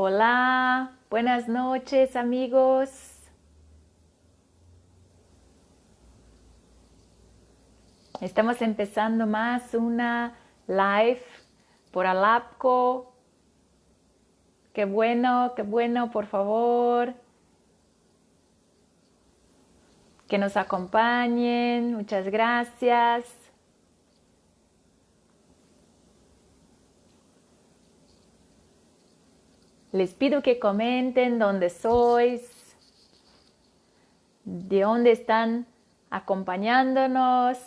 Hola, buenas noches amigos. Estamos empezando más una live por Alapco. Qué bueno, por favor, que nos acompañen. Muchas gracias. Les pido que comenten dónde sois, de dónde están acompañándonos.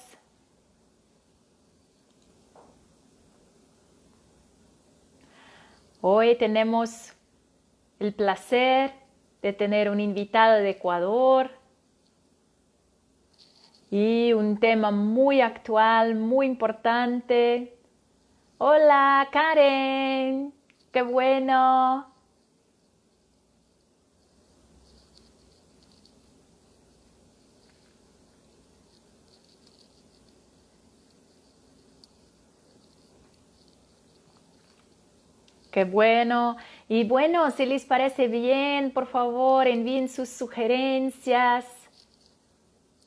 Hoy tenemos el placer de tener un invitado de Ecuador y un tema muy actual, muy importante. Hola, Karen, qué bueno. Qué bueno. Y bueno, si les parece bien, por favor, envíen sus sugerencias.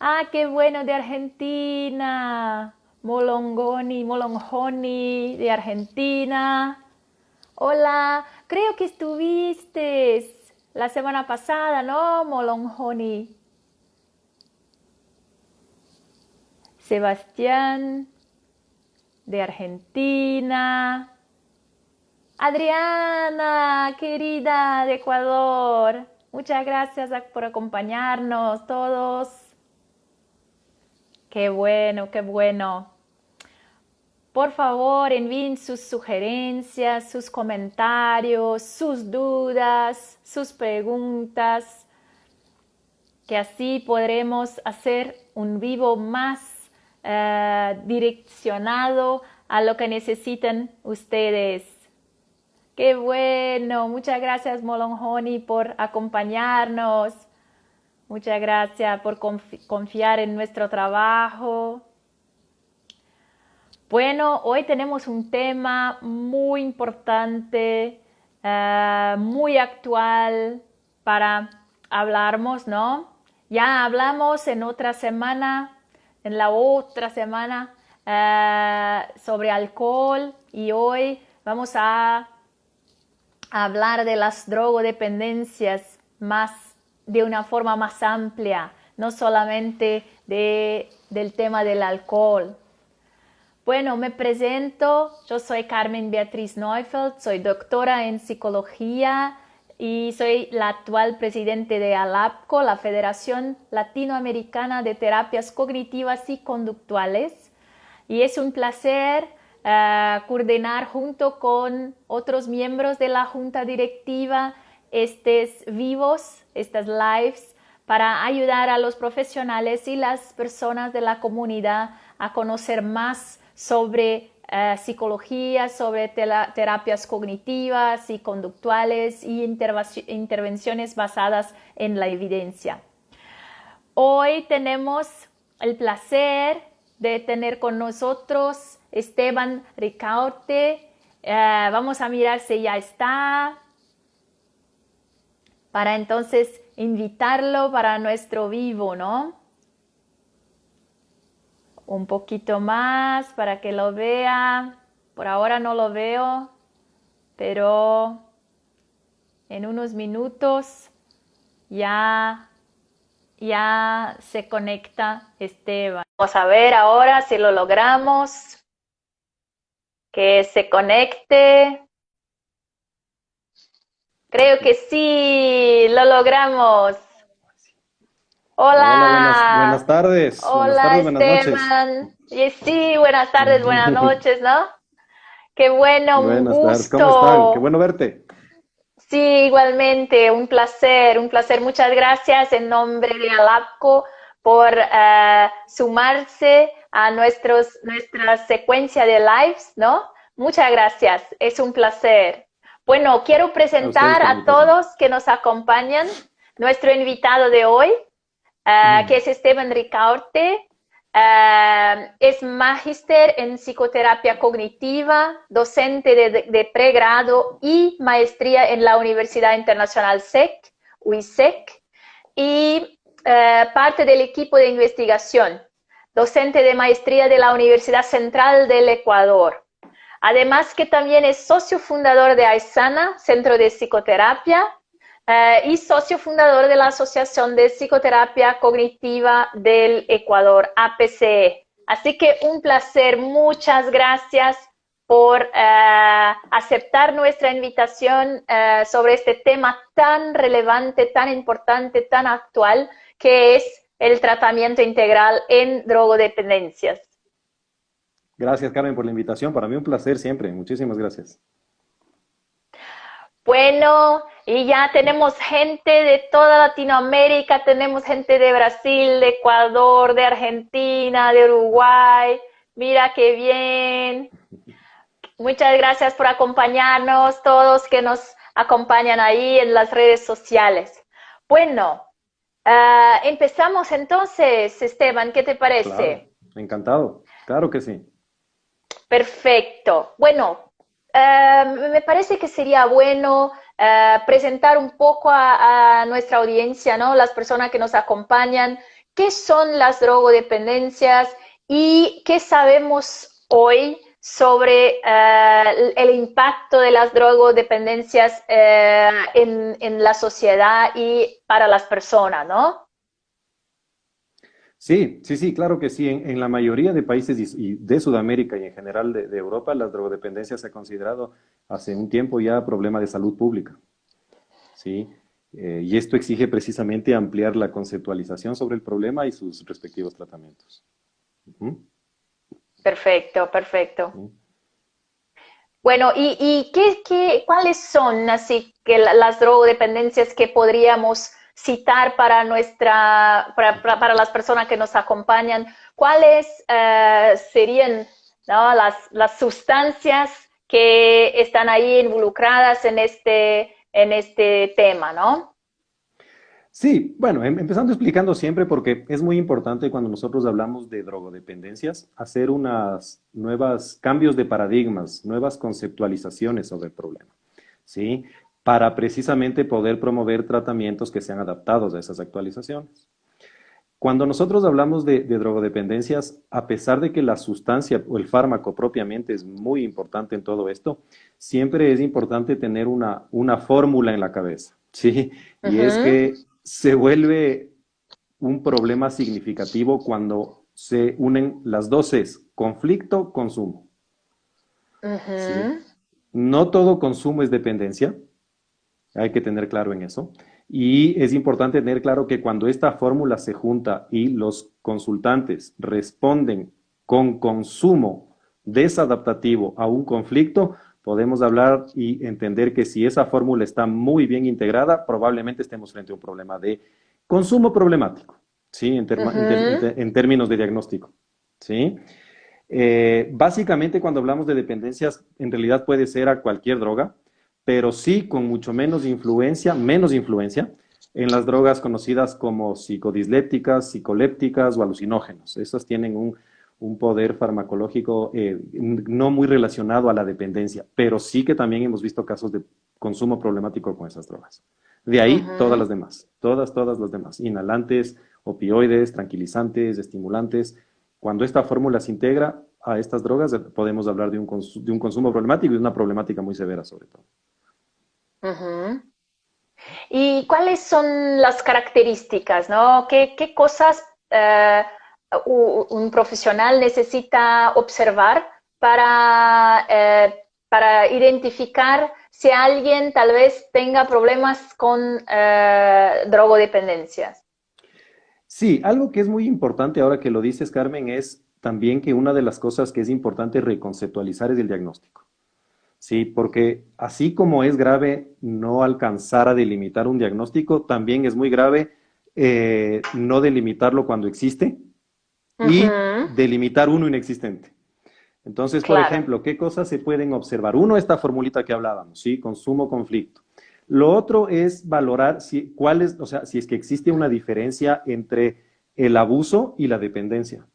Ah, qué bueno de Argentina. Molongoni de Argentina. Hola, creo que estuviste la semana pasada, ¿no, Molongoni? Sebastián de Argentina. Adriana, querida de Ecuador. Muchas gracias por acompañarnos todos. Qué bueno, qué bueno. Por favor, envíen sus sugerencias, sus comentarios, sus dudas, sus preguntas, que así podremos hacer un vivo más direccionado a lo que necesitan ustedes. Qué bueno, muchas gracias Molonjoni por acompañarnos, muchas gracias por confiar en nuestro trabajo. Bueno, hoy tenemos un tema muy importante, muy actual para hablarnos, ¿no? Ya hablamos en la otra semana, sobre alcohol y hoy vamos a hablar de las drogodependencias de una forma más amplia, no solamente del tema del alcohol. Bueno, me presento, yo soy Carmen Beatriz Neufeld, soy doctora en psicología y soy la actual presidente de ALAPCO, la Federación Latinoamericana de Terapias Cognitivas y Conductuales. Y es un placer coordinar junto con otros miembros de la junta directiva estas lives, para ayudar a los profesionales y las personas de la comunidad a conocer más sobre psicología, sobre terapias cognitivas y conductuales y intervenciones basadas en la evidencia. Hoy tenemos el placer de tener con nosotros Esteban Ricaurte. Vamos a mirar si ya está, para entonces invitarlo para nuestro vivo, ¿no? Un poquito más para que lo vea. Por ahora no lo veo, pero en unos minutos ya se conecta Esteban. Vamos a ver ahora si lo logramos. Que se conecte. Creo que sí, lo logramos. Hola, Hola, buenas tardes. Buenas hola tardes, buenas noches. Esteban. Y sí, buenas tardes, buenas noches, ¿no? Qué bueno, un Buenas tardes, ¿cómo están? Qué gusto. bueno verte. Sí, igualmente, un placer, un placer. Muchas gracias en nombre de Alapco por sumarse a nuestra secuencia de lives, ¿no? Muchas gracias, es un placer. Bueno, quiero A ustedes presentar por la a invitación. todos que nos acompañan, nuestro invitado de hoy, que es Esteban Ricaurte. Es magíster en psicoterapia cognitiva, docente de pregrado y maestría en la Universidad Internacional SEC, UISEC, y parte del equipo de investigación, docente de maestría de la Universidad Central del Ecuador. Además que también es socio fundador de AISANA, Centro de Psicoterapia, y socio fundador de la Asociación de Psicoterapia Cognitiva del Ecuador, APCE. Así que un placer, muchas gracias por aceptar nuestra invitación sobre este tema tan relevante, tan importante, tan actual, que es el tratamiento integral en drogodependencias. Gracias, Carmen, por la invitación. Para mí un placer siempre. Muchísimas gracias. Bueno, y ya tenemos gente de toda Latinoamérica, tenemos gente de Brasil, de Ecuador, de Argentina, de Uruguay. Mira qué bien. Muchas gracias por acompañarnos, todos que nos acompañan ahí en las redes sociales. Bueno, empezamos entonces, Esteban, ¿qué te parece? Claro, encantado. Claro que sí. Perfecto. Bueno, me parece que sería bueno presentar un poco a nuestra audiencia, ¿no? Las personas que nos acompañan, qué son las drogodependencias y qué sabemos hoy sobre el impacto de las drogodependencias en la sociedad y para las personas, ¿no? Sí, sí, sí, claro que sí. En la mayoría de países y de Sudamérica y en general de Europa, la drogodependencia se ha considerado hace un tiempo ya problema de salud pública. ¿Sí? Y esto exige precisamente ampliar la conceptualización sobre el problema y sus respectivos tratamientos. Ujú. Perfecto, perfecto. Sí. Bueno, ¿y cuáles son así que las drogodependencias que podríamos citar para para las personas que nos acompañan? ¿Cuáles serían, ¿no? las sustancias que están ahí involucradas en este tema, ¿no? Sí, bueno, empezando explicando siempre porque es muy importante cuando nosotros hablamos de drogodependencias, hacer unas nuevas cambios de paradigmas, nuevas conceptualizaciones sobre el problema, ¿sí? Para precisamente poder promover tratamientos que sean adaptados a esas actualizaciones. Cuando nosotros hablamos de drogodependencias, a pesar de que la sustancia o el fármaco propiamente es muy importante en todo esto, siempre es importante tener una fórmula en la cabeza, ¿sí? Y es Ujú, que se vuelve un problema significativo cuando se unen las dos es conflicto, consumo, ¿sí? ujú, No todo consumo es dependencia, hay que tener claro en eso. Y es importante tener claro que cuando esta fórmula se junta y los consultantes responden con consumo desadaptativo a un conflicto, podemos hablar y entender que si esa fórmula está muy bien integrada, probablemente estemos frente a un problema de consumo problemático, ¿sí? ujú. En términos de diagnóstico, ¿sí? Básicamente, cuando hablamos de dependencias, en realidad puede ser a cualquier droga, pero sí con mucho menos influencia en las drogas conocidas como psicodislépticas, psicolépticas o alucinógenos. Esas tienen un poder farmacológico no muy relacionado a la dependencia, pero sí que también hemos visto casos de consumo problemático con esas drogas. De ahí todas Ujú. las demás, todas las demás, inhalantes, opioides, tranquilizantes, estimulantes. Cuando esta fórmula se integra a estas drogas, podemos hablar de un consumo problemático y de una problemática muy severa sobre todo. Ujú. ¿Y cuáles son las características, ¿no? ¿Qué cosas un profesional necesita observar para identificar si alguien tal vez tenga problemas con drogodependencias? Sí, algo que es muy importante ahora que lo dices, Carmen, es también que una de las cosas que es importante reconceptualizar es el diagnóstico. Sí, porque así como es grave no alcanzar a delimitar un diagnóstico, también es muy grave no delimitarlo cuando existe y Ujú, delimitar uno inexistente. Entonces, por claro. ejemplo, ¿qué cosas se pueden observar? Uno, esta formulita que hablábamos, ¿sí? Consumo, conflicto. Lo otro es valorar o sea, si es que existe una diferencia entre el abuso y la dependencia.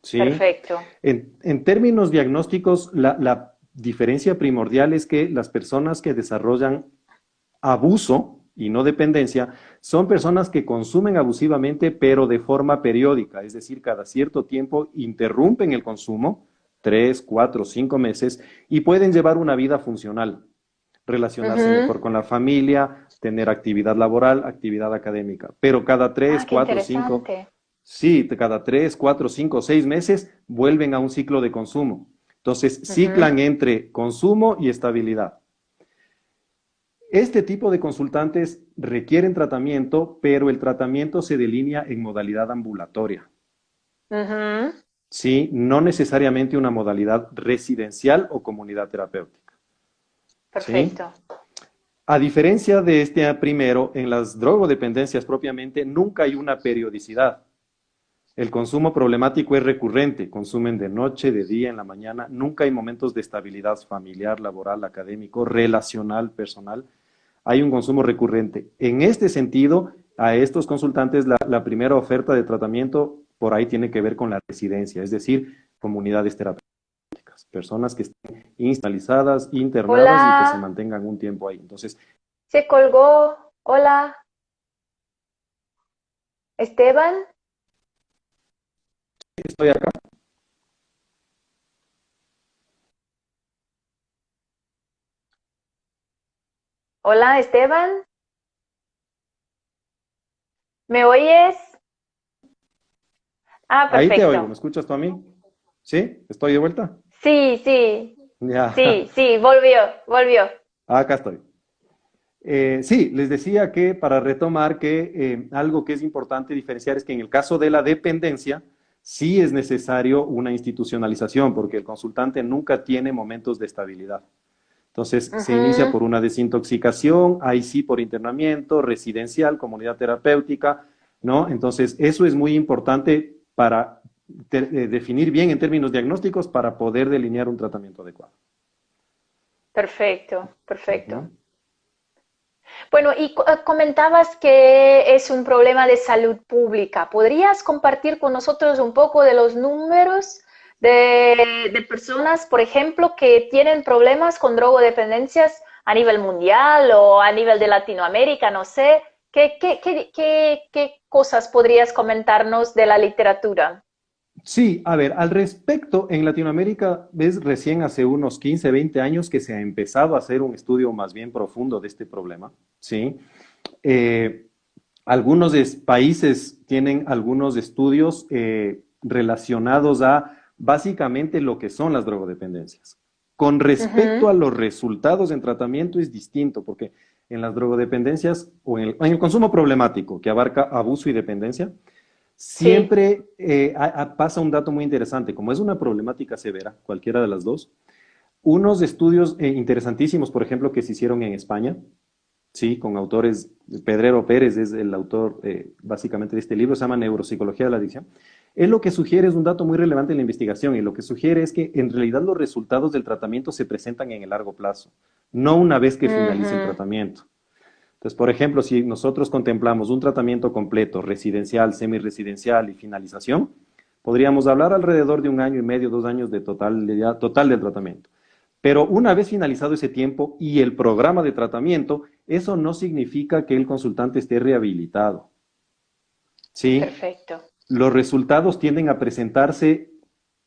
¿sí? Perfecto. En términos diagnósticos, la diferencia primordial es que las personas que desarrollan abuso y no dependencia son personas que consumen abusivamente, pero de forma periódica, es decir, cada cierto tiempo interrumpen el consumo, 3, 4, 5 meses, y pueden llevar una vida funcional, relacionarse Ujú. mejor con la familia, tener actividad laboral, actividad académica, pero cada Ah, tres, qué cuatro, cinco, interesante. sí, cada 3, 4, 5, 6 meses vuelven a un ciclo de consumo. Entonces, Ujú. ciclan entre consumo y estabilidad. Este tipo de consultantes requieren tratamiento, pero el tratamiento se delinea en modalidad ambulatoria. Ujú. Sí, no necesariamente una modalidad residencial o comunidad terapéutica. ¿Sí? Perfecto. A diferencia de este primero, en las drogodependencias propiamente nunca hay una periodicidad. El consumo problemático es recurrente, consumen de noche, de día, en la mañana, nunca hay momentos de estabilidad familiar, laboral, académico, relacional, personal. Hay un consumo recurrente. En este sentido, a estos consultantes la primera oferta de tratamiento por ahí tiene que ver con la residencia, es decir, comunidades terapéuticas, personas que estén institucionalizadas, internadas y que se Hola, mantengan un tiempo ahí. Entonces, se colgó. Hola, Esteban. estoy acá. Hola, Esteban. ¿Me oyes? Ah, Ahí te oigo, ¿me perfecto. escuchas tú a mí? ¿Sí? ¿Estoy de vuelta? Sí, sí, Ya, sí, sí, volvió, volvió. acá estoy. Sí, les decía que para retomar que algo que es importante diferenciar es que en el caso de la dependencia sí es necesario una institucionalización porque el consultante nunca tiene momentos de estabilidad. Entonces se inicia Ujú. por una desintoxicación, ahí sí por internamiento, residencial, comunidad terapéutica, ¿no? Entonces eso es muy importante para definir bien en términos diagnósticos para poder delinear un tratamiento adecuado. Perfecto, perfecto. Ujú. Bueno, y comentabas que es un problema de salud pública. ¿Podrías compartir con nosotros un poco de los números de personas, por ejemplo, que tienen problemas con drogodependencias a nivel mundial o a nivel de Latinoamérica? No sé. ¿Qué cosas podrías comentarnos de la literatura? Sí, a ver, al respecto, en Latinoamérica, ves, recién hace unos 15, 20 años que se ha empezado a hacer un estudio más bien profundo de este problema, ¿sí? Eh, algunos países tienen algunos estudios relacionados a básicamente lo que son las drogodependencias. Con respecto Ujú. a los resultados en tratamiento es distinto, porque en las drogodependencias o en el consumo problemático que abarca abuso y dependencia, Sí, siempre pasa un dato muy interesante. Como es una problemática severa, cualquiera de las dos, unos estudios interesantísimos, por ejemplo, que se hicieron en España, sí, con autores, Pedrero Pérez es el autor básicamente de este libro, se llama Neuropsicología de la Adicción. Él lo que sugiere es un dato muy relevante en la investigación y lo que sugiere es que en realidad los resultados del tratamiento se presentan en el largo plazo, no una vez que finalice el ujú, tratamiento. Entonces, por ejemplo, si nosotros contemplamos un tratamiento completo, residencial, semirresidencial y finalización, podríamos hablar alrededor de 1 año y medio, 2 años de total del tratamiento. Pero una vez finalizado ese tiempo y el programa de tratamiento, eso no significa que el consultante esté rehabilitado. ¿Sí? perfecto. Los resultados tienden a presentarse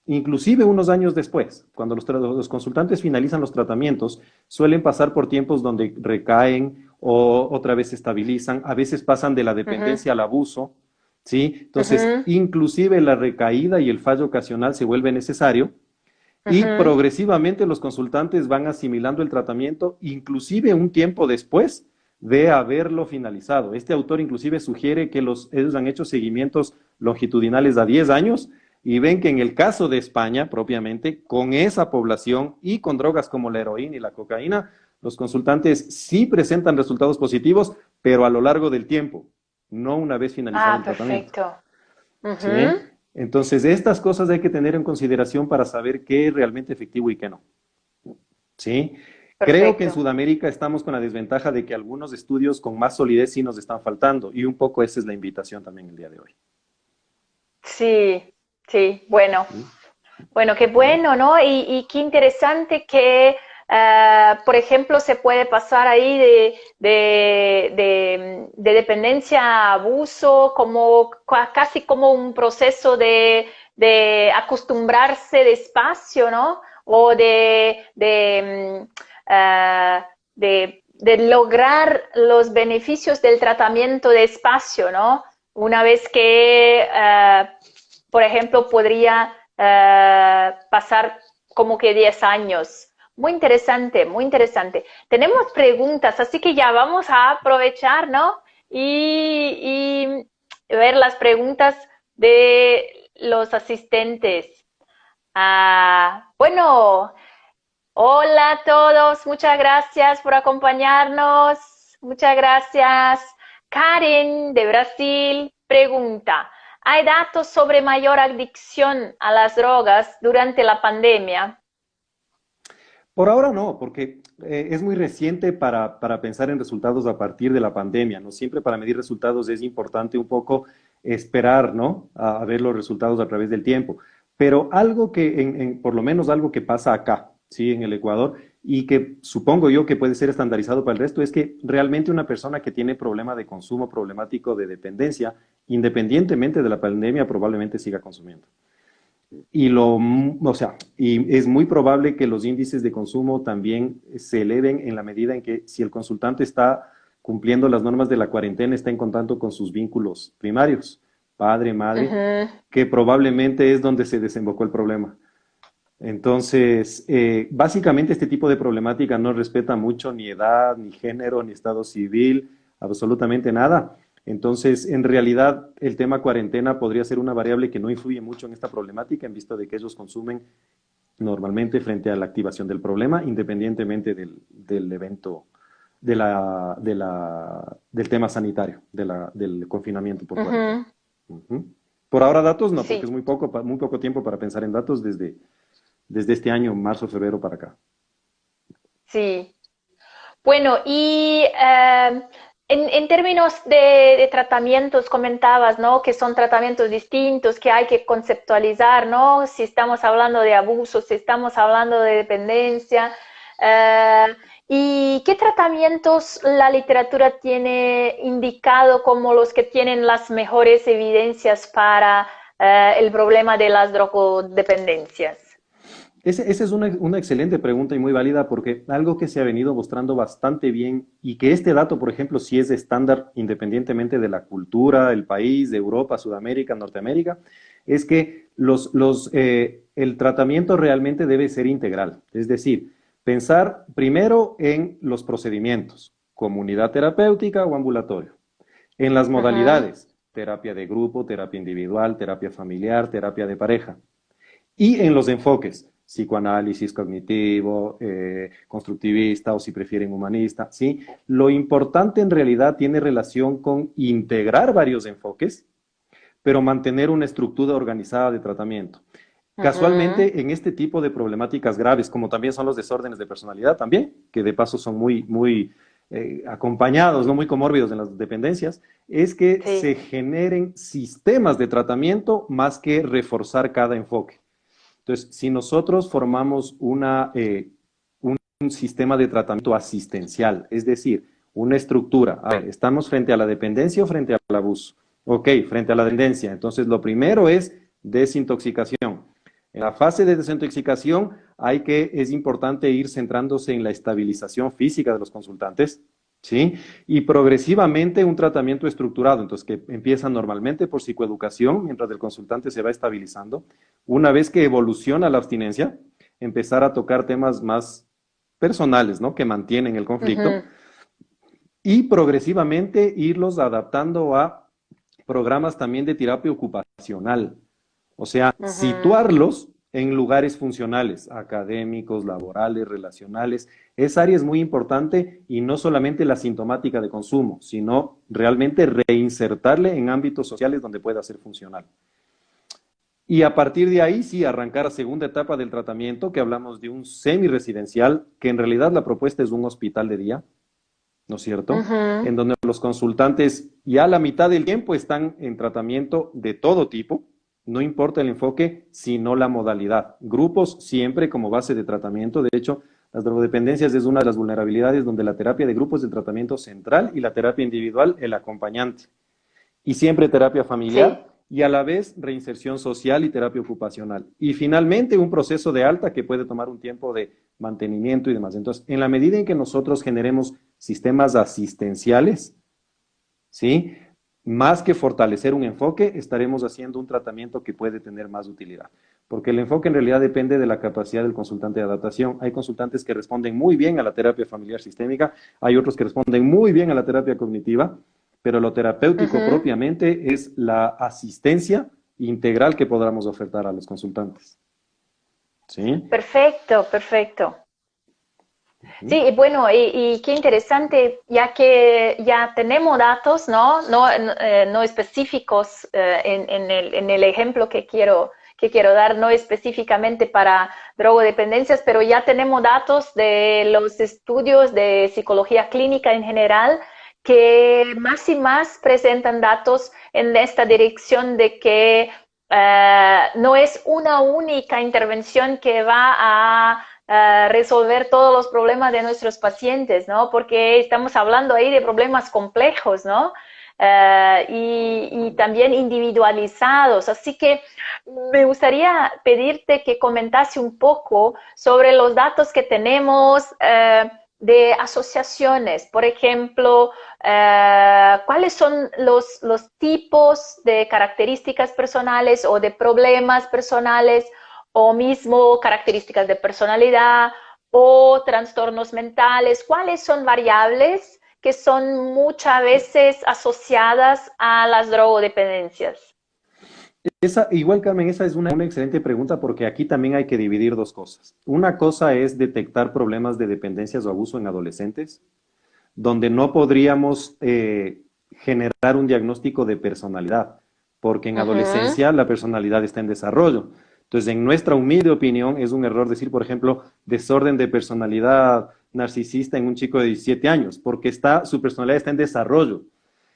inclusive unos años después. Cuando los consultantes finalizan los tratamientos, suelen pasar por tiempos donde recaen o otra vez se estabilizan, a veces pasan de la Ujú, dependencia al abuso, ¿sí? Entonces, ujú, inclusive la recaída y el fallo ocasional se vuelve necesario y ujú. progresivamente los consultantes van asimilando el tratamiento, inclusive un tiempo después de haberlo finalizado. Este autor inclusive sugiere que ellos han hecho seguimientos longitudinales a 10 años y ven que en el caso de España propiamente, con esa población y con drogas como la heroína y la cocaína, los consultantes sí presentan resultados positivos, pero a lo largo del tiempo, no una vez finalizado Ah, el tratamiento. perfecto. ¿Sí? Ujú. Entonces, estas cosas hay que tener en consideración para saber qué es realmente efectivo y qué no. ¿Sí? Creo que en Perfecto. Sudamérica estamos con la desventaja de que algunos estudios con más solidez sí nos están faltando y un poco esa es la invitación también el día de hoy. Sí, sí, bueno. ¿Sí? Bueno, qué ¿Ya? bueno, ¿no? Y qué interesante que, por ejemplo, se puede pasar ahí de dependencia a abuso, como casi como un proceso de acostumbrarse despacio, ¿no? O de lograr los beneficios del tratamiento despacio, ¿no? Una vez que, por ejemplo, podría pasar como que 10 años. Muy interesante, muy interesante. Tenemos preguntas, así que ya vamos a aprovechar, ¿no? Y ver las preguntas de los asistentes. Bueno, hola a todos, muchas gracias por acompañarnos. Muchas gracias. Karen de Brasil pregunta, ¿hay datos sobre mayor adicción a las drogas durante la pandemia? Por ahora no, porque es muy reciente para pensar en resultados a partir de la pandemia, ¿no? Siempre para medir resultados es importante un poco esperar, ¿no? A ver los resultados a través del tiempo. Pero algo que, por lo menos algo que pasa acá, ¿sí? En el Ecuador, y que supongo yo que puede ser estandarizado para el resto, es que realmente una persona que tiene problema de consumo problemático de dependencia, independientemente de la pandemia, probablemente siga consumiendo. O sea, y es muy probable que los índices de consumo también se eleven en la medida en que si el consultante está cumpliendo las normas de la cuarentena, está en contacto con sus vínculos primarios, padre, madre, Ujú. que probablemente es donde se desembocó el problema. Entonces, básicamente este tipo de problemática no respeta mucho ni edad, ni género, ni estado civil, absolutamente nada. Entonces, en realidad, el tema cuarentena podría ser una variable que no influye mucho en esta problemática, en vista de que ellos consumen normalmente frente a la activación del problema, independientemente del evento, del tema sanitario, del confinamiento por cuarentena. Ujú. Ujú. Por ahora datos no, porque es Sí, muy poco tiempo para pensar en datos desde este año, marzo, febrero para acá. sí. Bueno, y en términos de tratamientos, comentabas, ¿no? Que son tratamientos distintos, que hay que conceptualizar, ¿no? Si estamos hablando de abuso, si estamos hablando de dependencia. eh, ¿Y qué tratamientos la literatura tiene indicado como los que tienen las mejores evidencias para el problema de las drogodependencias? Esa es una excelente pregunta y muy válida porque algo que se ha venido mostrando bastante bien y que este dato, por ejemplo, sí es estándar independientemente de la cultura, el país, de Europa, Sudamérica, Norteamérica, es que el tratamiento realmente debe ser integral. Es decir, pensar primero en los procedimientos, comunidad terapéutica o ambulatorio, en las Ujú, modalidades, terapia de grupo, terapia individual, terapia familiar, terapia de pareja. Y en los enfoques, psicoanálisis cognitivo, constructivista o si prefieren humanista, ¿sí? Lo importante en realidad tiene relación con integrar varios enfoques, pero mantener una estructura organizada de tratamiento. ujú. Casualmente, en este tipo de problemáticas graves, como también son los desórdenes de personalidad también, que de paso son muy acompañados, no muy comórbidos en las dependencias, es que Sí. se generen sistemas de tratamiento más que reforzar cada enfoque. Entonces, si nosotros formamos un sistema de tratamiento asistencial, es decir, una estructura, a ver, ¿estamos frente a la dependencia o frente al abuso? Ok, frente a la dependencia. Entonces, lo primero es desintoxicación. En la fase de desintoxicación es importante ir centrándose en la estabilización física de los consultantes, ¿sí? Y progresivamente un tratamiento estructurado, entonces que empieza normalmente por psicoeducación, mientras el consultante se va estabilizando. Una vez que evoluciona la abstinencia, empezar a tocar temas más personales, ¿no? Que mantienen el conflicto Ujú, y progresivamente irlos adaptando a programas también de terapia ocupacional. O sea, ujú. situarlos en lugares funcionales, académicos, laborales, relacionales. Esa área es muy importante y no solamente la sintomática de consumo, sino realmente reinsertarle en ámbitos sociales donde pueda ser funcional. Y a partir de ahí, sí, arrancar a segunda etapa del tratamiento, que hablamos de un semi-residencial, que en realidad la propuesta es un hospital de día, ¿no es cierto? Ujú, En donde los consultantes ya la mitad del tiempo están en tratamiento de todo tipo, No importa el enfoque, sino la modalidad. Grupos siempre como base de tratamiento. De hecho, las drogodependencias es una de las vulnerabilidades donde la terapia de grupos es el tratamiento central y la terapia individual el acompañante. Y siempre terapia Sí, familiar y a la vez reinserción social y terapia ocupacional. Y finalmente un proceso de alta que puede tomar un tiempo de mantenimiento y demás. Entonces, en la medida en que nosotros generemos sistemas asistenciales, ¿sí? Más que fortalecer un enfoque, estaremos haciendo un tratamiento que puede tener más utilidad. Porque el enfoque en realidad depende de la capacidad del consultante de adaptación. Hay consultantes que responden muy bien a la terapia familiar sistémica, hay otros que responden muy bien a la terapia cognitiva, pero lo terapéutico ujú. propiamente es la asistencia integral que podamos ofertar a los consultantes. ¿Sí? Perfecto, perfecto. Sí, Ujú. y bueno, y qué interesante, ya que ya tenemos datos, ¿no? No específicos en el ejemplo que quiero dar, no específicamente para drogodependencias, pero ya tenemos datos de los estudios de psicología clínica en general que más y más presentan datos en esta dirección de que no es una única intervención que va a resolver todos los problemas de nuestros pacientes, ¿no? Porque estamos hablando ahí de problemas complejos, ¿no? Y también individualizados. Así que me gustaría pedirte que comentase un poco sobre los datos que tenemos de asociaciones. Por ejemplo, cuáles son los tipos de características personales o de problemas personales o mismo características de personalidad o trastornos mentales, cuáles son variables que son muchas veces asociadas a las drogodependencias. Esa, igual, Carmen, esa es una excelente pregunta porque aquí también hay que dividir dos cosas. Una cosa es detectar problemas de dependencias o abuso en adolescentes, donde no podríamos generar un diagnóstico de personalidad, porque en Uh -huh. adolescencia la personalidad está en desarrollo. Entonces, en nuestra humilde opinión, es un error decir, por ejemplo, desorden de personalidad narcisista en un chico de 17 años, porque su personalidad está en desarrollo.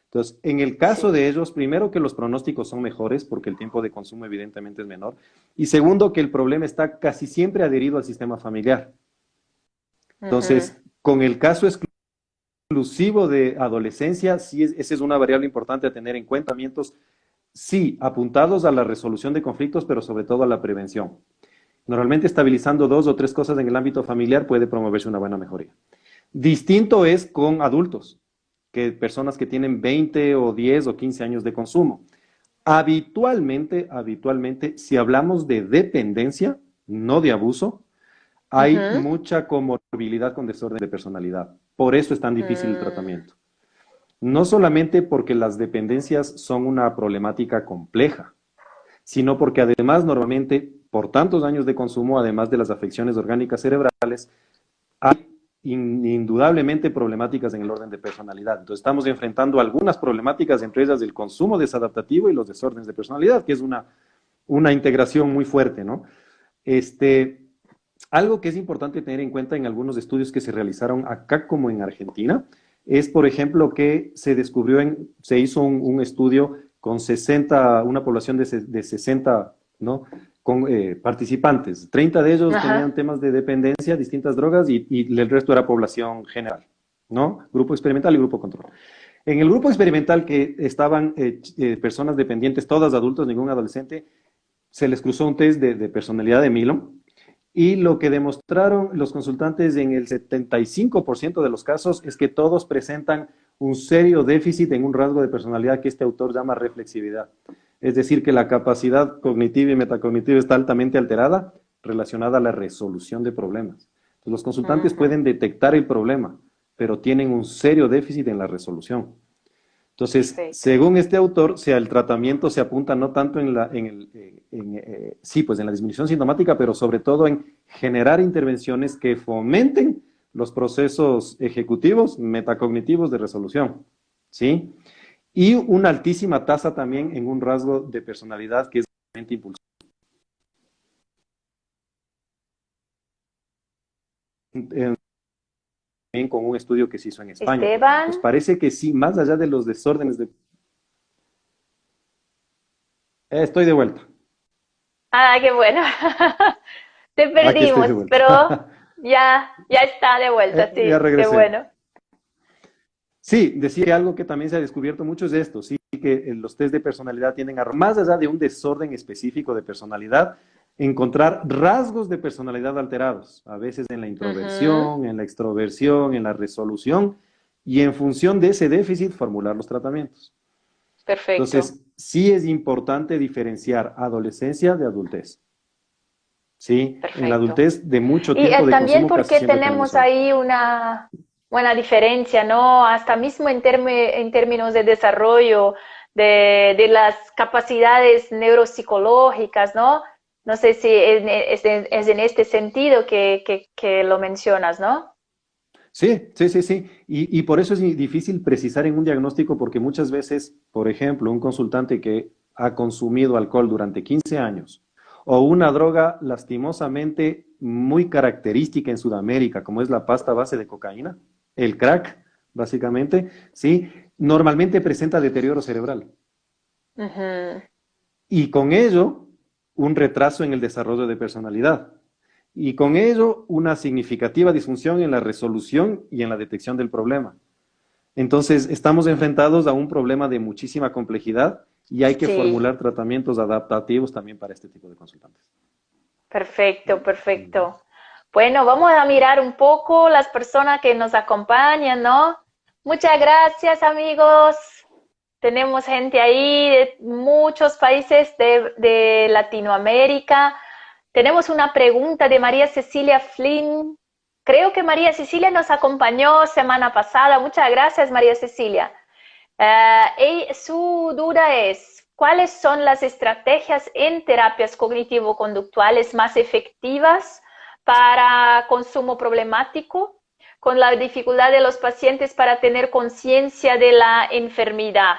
Entonces, en el caso Sí. de ellos, primero que los pronósticos son mejores, porque el tiempo de consumo evidentemente es menor, y segundo que el problema está casi siempre adherido al sistema familiar. Uh -huh. Entonces, con el caso exclusivo de adolescencia, sí, esa es una variable importante a tener en cuenta. Sí, apuntados a la resolución de conflictos, pero sobre todo a la prevención. Normalmente estabilizando dos o tres cosas en el ámbito familiar puede promoverse una buena mejoría. Distinto es con adultos, que personas que tienen 20 o 10 o 15 años de consumo. Habitualmente, si hablamos de dependencia, no de abuso, Uh hay -huh. mucha comorbilidad con desorden de personalidad. Por eso es tan difícil el Mm. tratamiento. No solamente porque las dependencias son una problemática compleja, sino porque además normalmente, por tantos años de consumo, además de las afecciones orgánicas cerebrales, hay indudablemente problemáticas en el orden de personalidad. Entonces estamos enfrentando algunas problemáticas, entre ellas el consumo desadaptativo y los desórdenes de personalidad, que es una integración muy fuerte, ¿no? Este, algo que es importante tener en cuenta en algunos estudios que se realizaron acá como en Argentina es, por ejemplo, que se hizo un estudio con 60, una población de 60, ¿no? Con participantes. 30 de ellos tenían Ajá. temas de dependencia, distintas drogas y el resto era población general, ¿no? Grupo experimental y grupo control. En el grupo experimental que estaban personas dependientes, todas adultos, ningún adolescente, se les cruzó un test de personalidad de Milo y lo que demostraron los consultantes en el 75% de los casos es que todos presentan un serio déficit en un rasgo de personalidad que este autor llama reflexividad. Es decir, que la capacidad cognitiva y metacognitiva está altamente alterada relacionada a la resolución de problemas. Entonces, los consultantes Ujú. pueden detectar el problema, pero tienen un serio déficit en la resolución. Entonces, Perfecto. según este autor, sea el tratamiento se apunta no tanto sí, pues en la disminución sintomática, pero sobre todo en generar intervenciones que fomenten los procesos ejecutivos, metacognitivos de resolución, ¿sí? Y una altísima tasa también en un rasgo de personalidad que es impulsivo. También con un estudio que se hizo en España, por ejemplo. Entonces, Esteban, parece que sí, más allá de los desórdenes de... estoy de vuelta. Ah, qué bueno. Te Aquí estoy perdimos, de vuelta. pero ya está de vuelta, Ya sí, qué regresé. bueno. Sí, decía que algo que también se ha descubierto mucho es esto, sí, que los test de personalidad tienden a, más allá de un desorden específico de personalidad, encontrar rasgos de personalidad alterados, a veces en la Ujú, introversión, en la extroversión, en la resolución, y en función de ese déficit formular los tratamientos. perfecto. Entonces, sí es importante diferenciar adolescencia de adultez, ¿sí? En la Perfecto. adultez de mucho Y tiempo de también consumo casi porque siempre tenemos tenemos algo. ahí una buena diferencia, ¿no? Hasta mismo en términos de desarrollo de las capacidades neuropsicológicas, ¿no? No sé si es en este sentido que lo mencionas, ¿no? Sí, sí, sí, sí. Y por eso es difícil precisar en un diagnóstico porque muchas veces, por ejemplo, un consultante que ha consumido alcohol durante 15 años o una droga lastimosamente muy característica en Sudamérica, como es la pasta a base de cocaína, el crack, básicamente, sí, normalmente presenta deterioro cerebral. Ujú. Y con ello, un retraso en el desarrollo de personalidad. Y con ello, una significativa disfunción en la resolución y en la detección del problema. Entonces, estamos enfrentados a un problema de muchísima complejidad y hay que Sí, formular tratamientos adaptativos también para este tipo de consultantes. perfecto, Ujú. perfecto. Bueno, vamos a mirar un poco las personas que nos acompañan, ¿no? Muchas gracias, amigos. Tenemos gente ahí de muchos países de Latinoamérica. Tenemos una pregunta de María Cecilia Flynn. Creo que María Cecilia nos acompañó semana pasada. Muchas gracias, María Cecilia. Y su duda es, ¿cuáles son las estrategias en terapias cognitivo-conductuales más efectivas para consumo problemático, con la dificultad de los pacientes para tener conciencia de la enfermedad?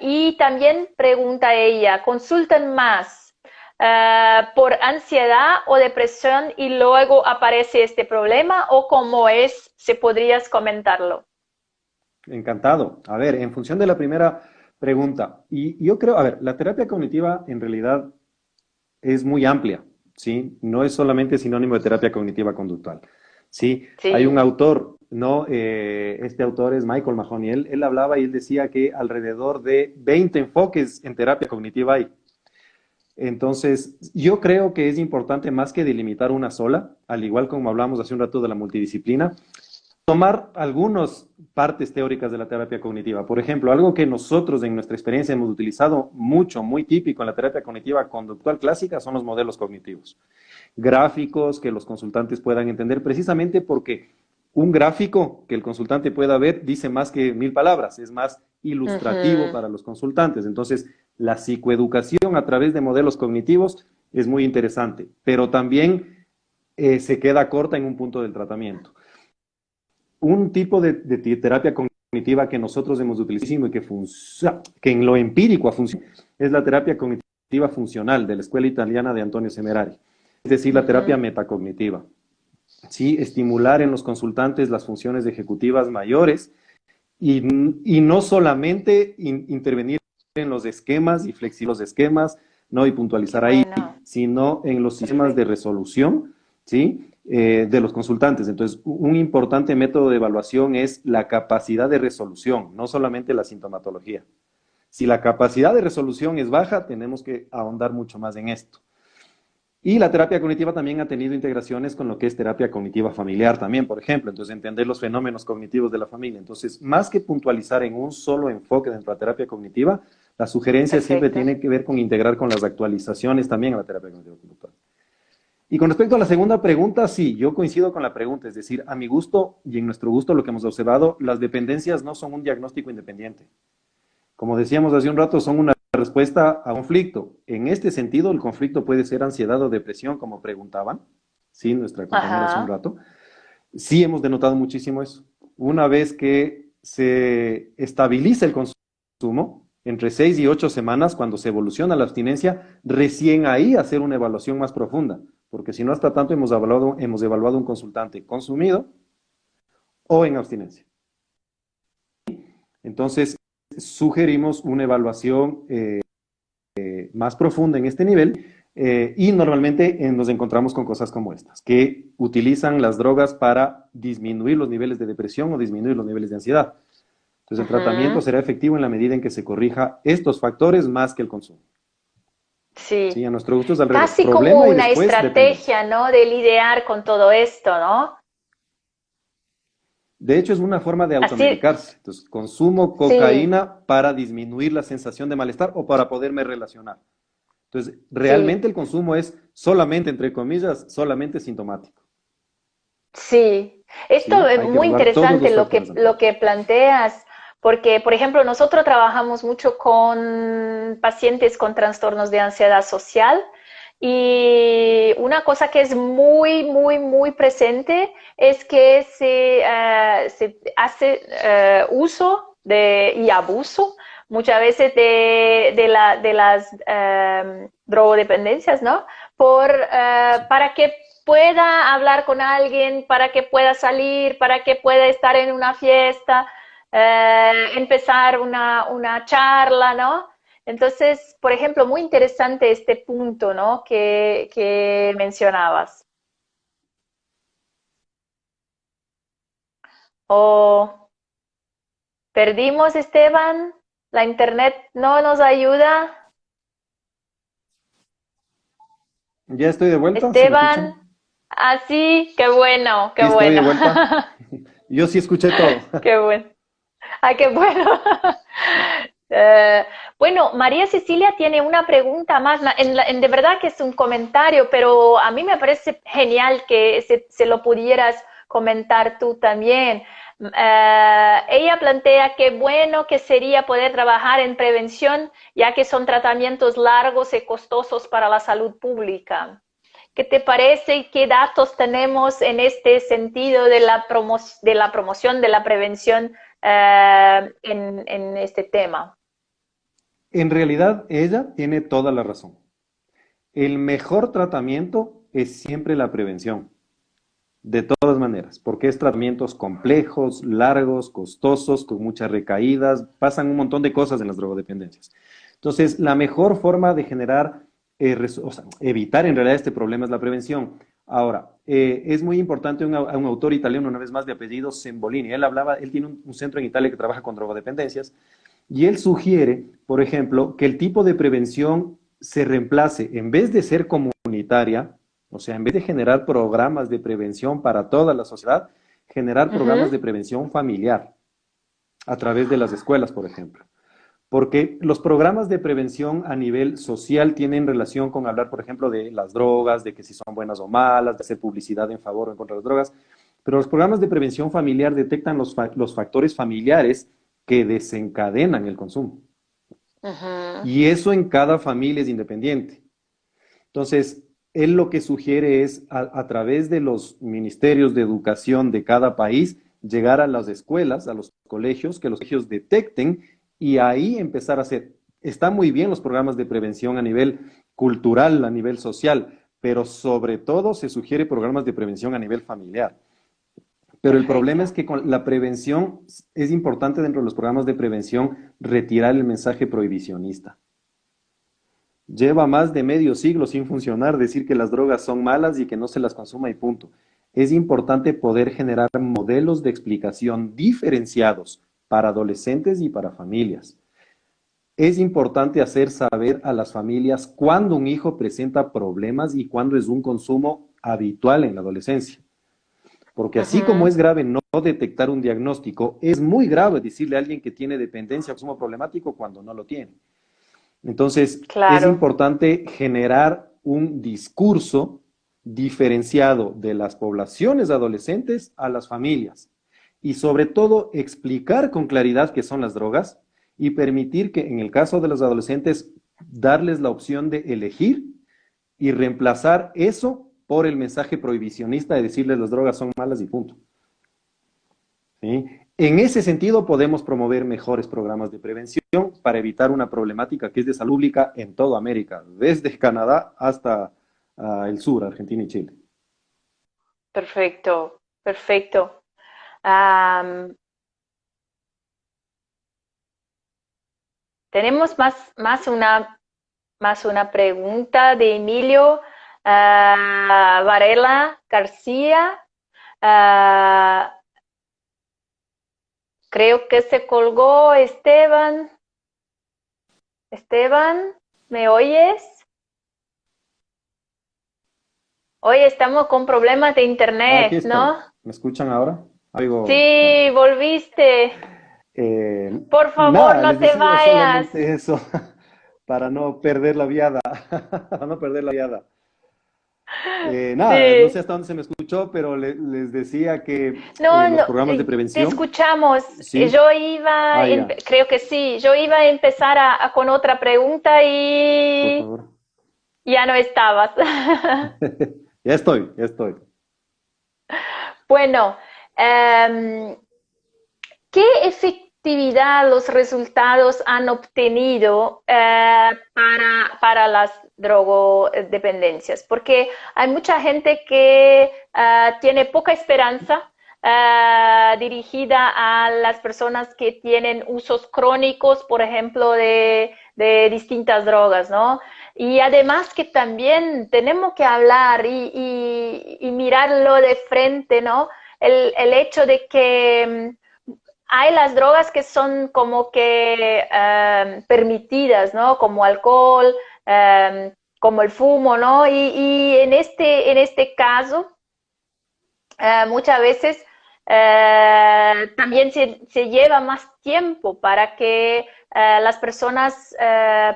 Y también pregunta ella, ¿consultan más por ansiedad o depresión y luego aparece este problema o cómo es? ¿Se podrías comentarlo? Encantado. A ver, en función de la primera pregunta, y yo creo, a ver, la terapia cognitiva en realidad es muy amplia, ¿sí? No es solamente sinónimo de terapia cognitiva conductual, ¿sí? Hay un Sí. autor, ¿no? Este autor es Michael Mahoney, él hablaba y él decía que alrededor de 20 enfoques en terapia cognitiva hay. Entonces, yo creo que es importante más que delimitar una sola, al igual como hablamos hace un rato de la multidisciplina, tomar algunas partes teóricas de la terapia cognitiva. Por ejemplo, algo que nosotros en nuestra experiencia hemos utilizado mucho, muy típico en la terapia cognitiva conductual clásica son los modelos cognitivos. Gráficos que los consultantes puedan entender precisamente porque un gráfico que el consultante pueda ver dice más que 1000 palabras, es más ilustrativo Ujú. para los consultantes. Entonces, la psicoeducación a través de modelos cognitivos es muy interesante, pero también se queda corta en un punto del tratamiento. Un tipo de terapia cognitiva que nosotros hemos utilizado y que en lo empírico ha funcionado es la terapia cognitiva funcional de la Escuela Italiana de Antonio Semerari, es decir, la terapia Ujú. metacognitiva. ¿Sí? Estimular en los consultantes las funciones ejecutivas mayores y, y no solamente intervenir en los esquemas y flexibles los esquemas, ¿no? Y Qué puntualizar ahí, bueno, sino en los sistemas de perfecto. resolución, ¿sí? De los consultantes. Entonces, un importante método de evaluación es la capacidad de resolución, no solamente la sintomatología. Si la capacidad de resolución es baja, tenemos que ahondar mucho más en esto. Y la terapia cognitiva también ha tenido integraciones con lo que es terapia cognitiva familiar también, por ejemplo. Entonces, entender los fenómenos cognitivos de la familia. Entonces, más que puntualizar en un solo enfoque dentro de la terapia cognitiva, la sugerencia siempre Perfecto. tiene que ver con integrar con las actualizaciones también a la terapia cognitiva conductual. Y con respecto a la segunda pregunta, sí, yo coincido con la pregunta, es decir, a mi gusto y en nuestro gusto lo que hemos observado, las dependencias no son un diagnóstico independiente. Como decíamos hace un rato, son una respuesta a conflicto. En este sentido, el conflicto puede ser ansiedad o depresión, como preguntaban, sí, nuestra compañera hace un Ajá. rato. Sí hemos denotado muchísimo eso. Una vez que se estabiliza el consumo, entre 6 y 8 semanas, cuando se evoluciona la abstinencia, recién ahí hacer una evaluación más profunda, porque si no, hasta tanto hemos evaluado un consultante consumido o en abstinencia. Entonces, sugerimos una evaluación más profunda en este nivel y normalmente nos encontramos con cosas como estas, que utilizan las drogas para disminuir los niveles de depresión o disminuir los niveles de ansiedad. Entonces el tratamiento Ujú. será efectivo en la medida en que se corrija estos factores más que el consumo. Sí, Sí, a nuestro gusto es al revés, casi como problema y una después dependencia. estrategia, ¿no? De lidiar con todo esto, ¿no? De hecho, es una forma de Así, automedicarse. Entonces, consumo sí, cocaína para disminuir la sensación de malestar o para poderme relacionar. Entonces, sí, realmente el consumo es solamente, entre comillas, solamente sintomático. sí. Esto ¿Sí? es Hay que muy evaluar todos interesante los factores lo anteriores. que planteas, porque, por ejemplo, nosotros trabajamos mucho con pacientes con trastornos de ansiedad social y una cosa que es muy presente es que se hace uso y abuso muchas veces de las drogodependencias, ¿no? Sí. Para que pueda hablar con alguien, para que pueda salir, para que pueda estar en una fiesta, empezar una charla, ¿no? Entonces, por ejemplo, muy interesante este punto, ¿no? Que mencionabas. O perdimos, Esteban, la internet no nos ayuda. Ya estoy de vuelta, ¿sí me Esteban, escuchan? así, qué bueno, qué Sí, estoy de bueno. vuelta. Yo sí escuché todo. Qué bueno. Ah, qué bueno. Eh, bueno, María Cecilia tiene una pregunta más, de verdad que es un comentario, pero a mí me parece genial que se lo pudieras comentar tú también. Ella plantea que bueno que sería poder trabajar en prevención, ya que son tratamientos largos y costosos para la salud pública. ¿Qué te parece y qué datos tenemos en este sentido de de la promoción, de la prevención en este tema? En realidad, ella tiene toda la razón. El mejor tratamiento es siempre la prevención. De todas maneras, porque es tratamientos complejos, largos, costosos, con muchas recaídas, pasan un montón de cosas en las drogodependencias. Entonces, la mejor forma de generar, o sea, evitar en realidad este problema es la prevención. Ahora, es muy importante un autor italiano, una vez más de apellido Sembolini. Él tiene un centro en Italia que trabaja con drogodependencias y él sugiere, por ejemplo, que el tipo de prevención se reemplace, en vez de ser comunitaria, o sea, en vez de generar programas de prevención para toda la sociedad, generar programas Ujú, de prevención familiar a través de las escuelas, por ejemplo. Porque los programas de prevención a nivel social tienen relación con hablar, por ejemplo, de las drogas, de que si son buenas o malas, de hacer publicidad en favor o en contra de las drogas. Pero los programas de prevención familiar detectan los factores familiares que desencadenan el consumo. ujú. Y eso en cada familia es independiente. Entonces, él lo que sugiere es, a través de los ministerios de educación de cada país, llegar a las escuelas, a los colegios, que los colegios detecten y ahí empezar a hacer. Está muy bien los programas de prevención a nivel cultural, a nivel social, pero sobre todo se sugiere programas de prevención a nivel familiar. Pero el problema es Perfecto. que con la prevención es importante dentro de los programas de prevención retirar el mensaje prohibicionista. Lleva más de medio siglo sin funcionar decir que las drogas son malas y que no se las consuma y punto. Es importante poder generar modelos de explicación diferenciados para adolescentes y para familias. Es importante hacer saber a las familias cuándo un hijo presenta problemas y cuándo es un consumo habitual en la adolescencia. Porque así como Ujú. es grave no detectar un diagnóstico, es muy grave decirle a alguien que tiene dependencia o consumo problemático cuando no lo tiene. Entonces, es Claro. importante generar un discurso diferenciado de las poblaciones adolescentes a las familias y sobre todo explicar con claridad qué son las drogas y permitir que en el caso de los adolescentes darles la opción de elegir y reemplazar eso por el mensaje prohibicionista de decirles las drogas son malas y punto. ¿Sí? En ese sentido, podemos promover mejores programas de prevención para evitar una problemática que es de salud pública en toda América, desde Canadá hasta el sur, Argentina y Chile. Perfecto. Perfecto. Am, tenemos más una. más una pregunta de Emilio Varela García. Ah, creo que se colgó Esteban. Esteban, ¿me oyes? Hoy estamos con problemas de Aquí internet, estoy. ¿no? ¿Me escuchan ahora? Algo. Sí, volviste. Por favor, Nada, no les te decía vayas. solamente eso, para no perder la viada, para no perder la viada. Nada, no sé Sí. hasta dónde se me escuchó, pero les decía que No, los no, programas de te prevención, escuchamos. sí, ya, Creo que sí, yo iba a empezar con otra pregunta por y favor. ya no estabas. Ya estoy, ya estoy. Bueno, em, ¿qué efectividad los resultados han obtenido para las drogodependencias? Porque hay mucha gente que tiene poca esperanza dirigida a las personas que tienen usos crónicos, por ejemplo, de distintas drogas, ¿no? Y además que también tenemos que hablar y mirarlo de frente, ¿no? El hecho de que hay las drogas que son como que permitidas, ¿no? Como alcohol, como el fumo, ¿no? Y en este caso, muchas veces también se lleva más tiempo para que las personas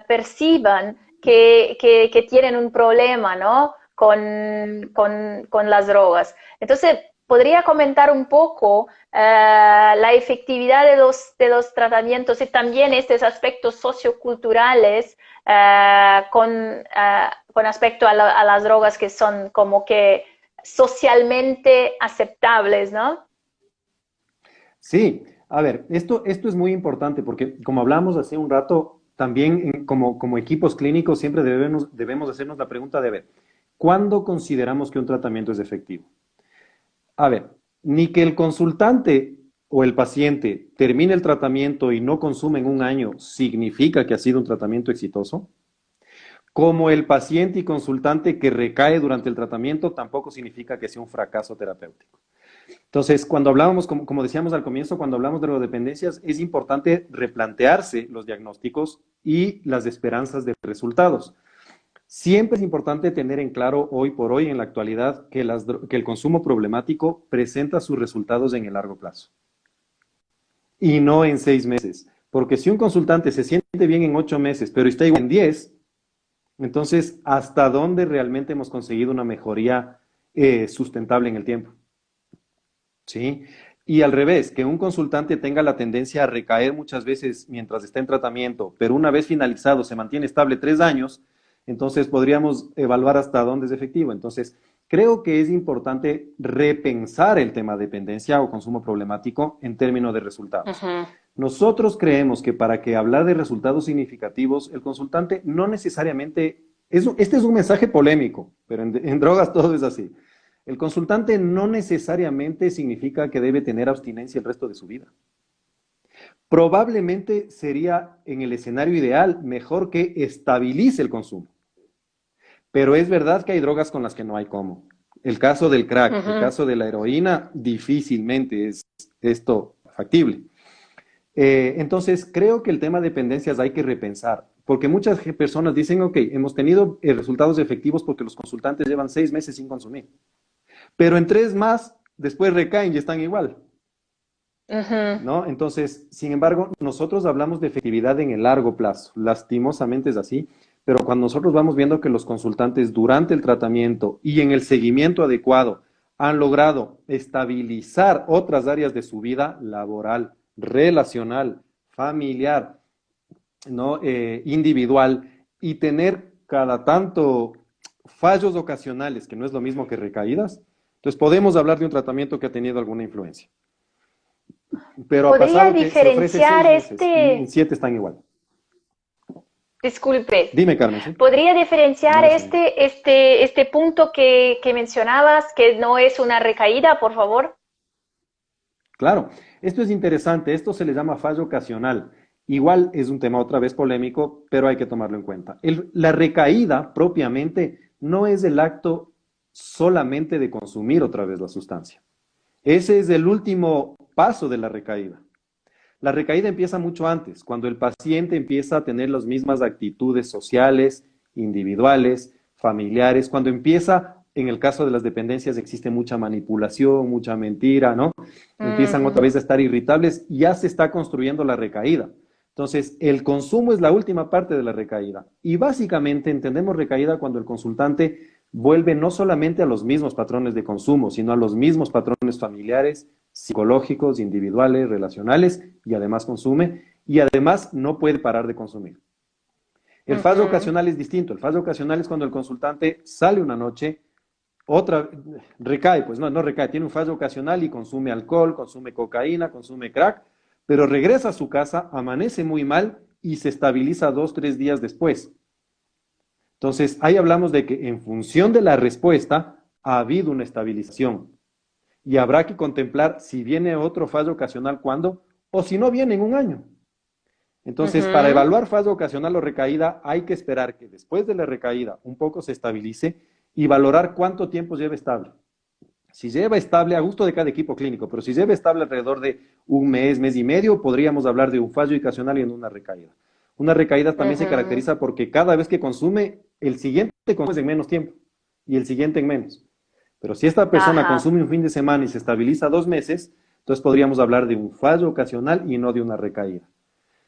perciban que tienen un problema, ¿no? Con las drogas. Entonces, podría comentar un poco la efectividad de los tratamientos y también estos aspectos socioculturales con aspecto a las drogas que son como que socialmente aceptables, ¿no? Sí, a ver, esto es muy importante porque como hablamos hace un rato, también como equipos clínicos siempre debemos hacernos la pregunta de ver, ¿cuándo consideramos que un tratamiento es efectivo? A ver, ni que el consultante o el paciente termine el tratamiento y no consume en un año significa que ha sido un tratamiento exitoso, como el paciente y consultante que recae durante el tratamiento tampoco significa que sea un fracaso terapéutico. Entonces, cuando hablábamos, como decíamos al comienzo, cuando hablamos de drogodependencias, es importante replantearse los diagnósticos y las esperanzas de resultados. Siempre es importante tener en claro hoy por hoy, en la actualidad, que el consumo problemático presenta sus resultados en el largo plazo y no en 6 meses. Porque si un consultante se siente bien en 8 meses, pero está igual en 10, entonces, ¿hasta dónde realmente hemos conseguido una mejoría sustentable en el tiempo? ¿Sí? Y al revés, que un consultante tenga la tendencia a recaer muchas veces mientras está en tratamiento, pero una vez finalizado se mantiene estable 3 años, entonces podríamos evaluar hasta dónde es efectivo. Entonces, creo que es importante repensar el tema de dependencia o consumo problemático en términos de resultados. Ujú. Nosotros creemos que para que hablar de resultados significativos, el consultante no necesariamente, este es un mensaje polémico, pero en drogas todo es así. El consultante no necesariamente significa que debe tener abstinencia el resto de su vida. Probablemente sería en el escenario ideal mejor que estabilice el consumo. Pero es verdad que hay drogas con las que no hay cómo. El caso del crack, el Ujú. caso de la heroína, difícilmente es esto factible. Entonces, creo que el tema de dependencias hay que repensar, porque muchas personas dicen, ok, hemos tenido resultados efectivos porque los consultantes llevan 6 meses sin consumir. Pero en 3 más, después recaen y están igual, Ujú. ¿no? Entonces, sin embargo, nosotros hablamos de efectividad en el largo plazo. Lastimosamente es así, pero cuando nosotros vamos viendo que los consultantes durante el tratamiento y en el seguimiento adecuado han logrado estabilizar otras áreas de su vida laboral, relacional, familiar, ¿no? Individual y tener cada tanto fallos ocasionales, que no es lo mismo que recaídas, entonces podemos hablar de un tratamiento que ha tenido alguna influencia. Pero ha ¿Podría pasado que se ofrece diferenciar 6 meses y en 7 están igual. disculpe, Dime, Carmen, ¿sí? podría diferenciar No, sí. este punto que mencionabas, que no es una recaída, por favor? Claro, esto es interesante, esto se le llama fallo ocasional Igual es un tema otra vez polémico, pero hay que tomarlo en cuenta. La recaída propiamente no es el acto solamente de consumir otra vez la sustancia. Ese es el último paso de la recaída. La recaída empieza mucho antes, cuando el paciente empieza a tener las mismas actitudes sociales, individuales, familiares, cuando empieza, en el caso de las dependencias, existe mucha manipulación, mucha mentira, ¿no? Empiezan otra vez a estar irritables, ya se está construyendo la recaída. Entonces, el consumo es la última parte de la recaída. Y básicamente entendemos recaída cuando el consultante vuelve no solamente a los mismos patrones de consumo, sino a los mismos patrones familiares, psicológicos, individuales, relacionales, y además consume, y además no puede parar de consumir. El fallo ocasional es distinto. El fallo ocasional es cuando el consultante sale una noche, otra, recae, pues no recae, tiene un fallo ocasional y consume alcohol, consume cocaína, consume crack, pero regresa a su casa, amanece muy mal y se estabiliza 2, 3 días después. Entonces, ahí hablamos de que en función de la respuesta ha habido una estabilización y habrá que contemplar si viene otro fallo ocasional cuándo o si no viene en un año. Entonces, para evaluar fallo ocasional o recaída, hay que esperar que después de la recaída un poco se estabilice y valorar cuánto tiempo lleva estable. Si lleva estable, a gusto de cada equipo clínico, pero si lleva estable alrededor de un mes, mes y medio, podríamos hablar de un fallo ocasional y en una recaída. Una recaída también se caracteriza porque cada vez que consume, el siguiente consume en menos tiempo y el siguiente en menos. Pero si esta persona consume un fin de semana y se estabiliza 2 meses, entonces podríamos hablar de un fallo ocasional y no de una recaída.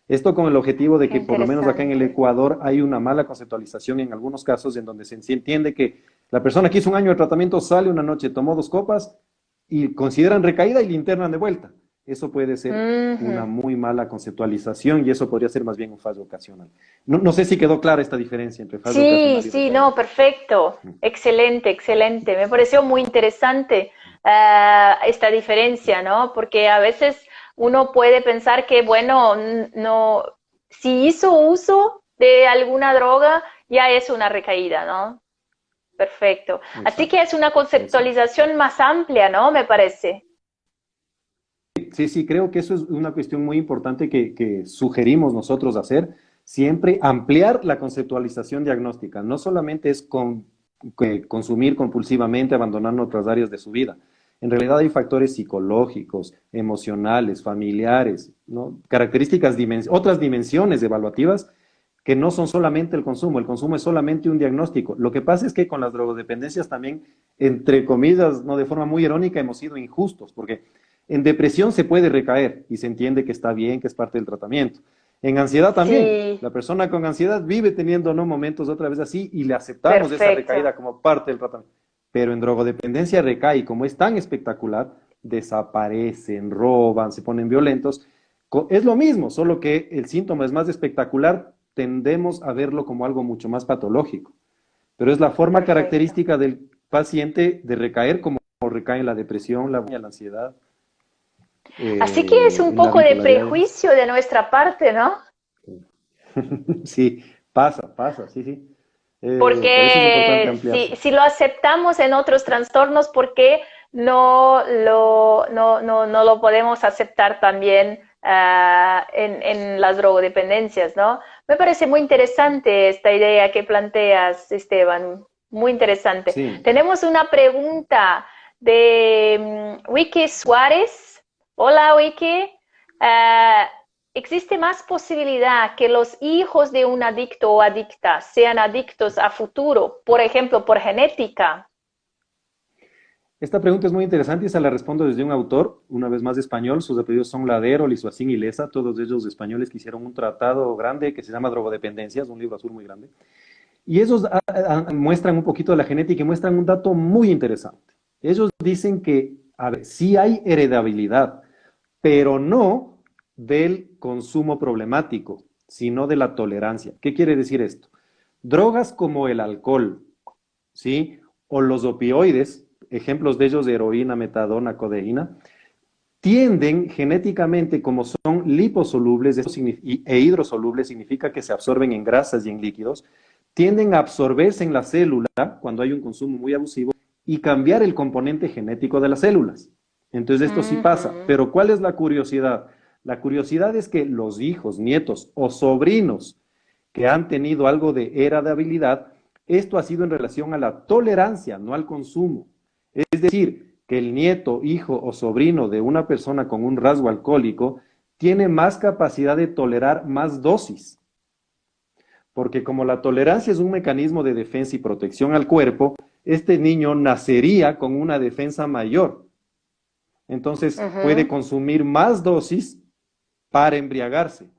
Esto con el objetivo de que por lo menos acá en el Ecuador hay una mala conceptualización en algunos casos en donde se entiende que la persona que hizo un año de tratamiento sale una noche, tomó 2 copas y consideran recaída y le internan de vuelta. Eso puede ser una muy mala conceptualización y eso podría ser más bien un fallo ocasional. No sé si quedó clara esta diferencia entre fallo ocasional y recaída. Sí, no, perfecto. Excelente, excelente. Me pareció muy interesante esta diferencia, ¿no? Porque a veces uno puede pensar que, bueno, no, si hizo uso de alguna droga, ya es una recaída, ¿no? Perfecto. Exacto. Así que es una conceptualización más amplia, ¿no? Me parece. Sí, creo que eso es una cuestión muy importante que sugerimos nosotros hacer, siempre ampliar la conceptualización diagnóstica. No solamente es consumir compulsivamente, abandonando otras áreas de su vida. En realidad hay factores psicológicos, emocionales, familiares, ¿no? Características, otras dimensiones evaluativas que no son solamente el consumo es solamente un diagnóstico. Lo que pasa es que con las drogodependencias también, entre comillas, no de forma muy irónica, hemos sido injustos, porque en depresión se puede recaer y se entiende que está bien, que es parte del tratamiento. En ansiedad también. Sí. La persona con ansiedad vive teniendo ¿no? momentos otra vez así y le aceptamos esa recaída como parte del tratamiento. Pero en drogodependencia recae y como es tan espectacular, desaparecen, roban, se ponen violentos. Es lo mismo, solo que el síntoma es más espectacular, tendemos a verlo como algo mucho más patológico. Pero es la forma característica del paciente de recaer como recae en la depresión, la ansiedad. Así que es un poco de prejuicio de nuestra parte, ¿no? Sí, pasa, sí. Porque si lo aceptamos en otros trastornos, ¿por qué no lo podemos aceptar también en las drogodependencias, ¿no? Me parece muy interesante esta idea que planteas, Esteban, muy interesante. Sí. Tenemos una pregunta de Wiki Suárez. Hola, Wiki. ¿Existe más posibilidad que los hijos de un adicto o adicta sean adictos a futuro, por ejemplo, por genética? Esta pregunta es muy interesante y se la respondo desde un autor, una vez más español. Sus apellidos son Ladero, Lizoacín y Leza, todos ellos españoles que hicieron un tratado grande que se llama Drogodependencias, un libro azul muy grande. Y ellos muestran un poquito de la genética y muestran un dato muy interesante. Ellos dicen que, a ver, sí hay heredabilidad, pero no del consumo problemático, sino de la tolerancia. ¿Qué quiere decir esto? Drogas como el alcohol, ¿sí? O los opioides, ejemplos de ellos de heroína, metadona, codeína, tienden genéticamente, como son liposolubles e hidrosolubles, significa que se absorben en grasas y en líquidos, tienden a absorberse en la célula cuando hay un consumo muy abusivo y cambiar el componente genético de las células. Entonces esto sí pasa, pero ¿cuál es la curiosidad? La curiosidad es que los hijos, nietos o sobrinos que han tenido algo de heredabilidad, esto ha sido en relación a la tolerancia, no al consumo. Es decir, que el nieto, hijo o sobrino de una persona con un rasgo alcohólico tiene más capacidad de tolerar más dosis. Porque como la tolerancia es un mecanismo de defensa y protección al cuerpo, este niño nacería con una defensa mayor. Entonces puede consumir más dosis para embriagarse.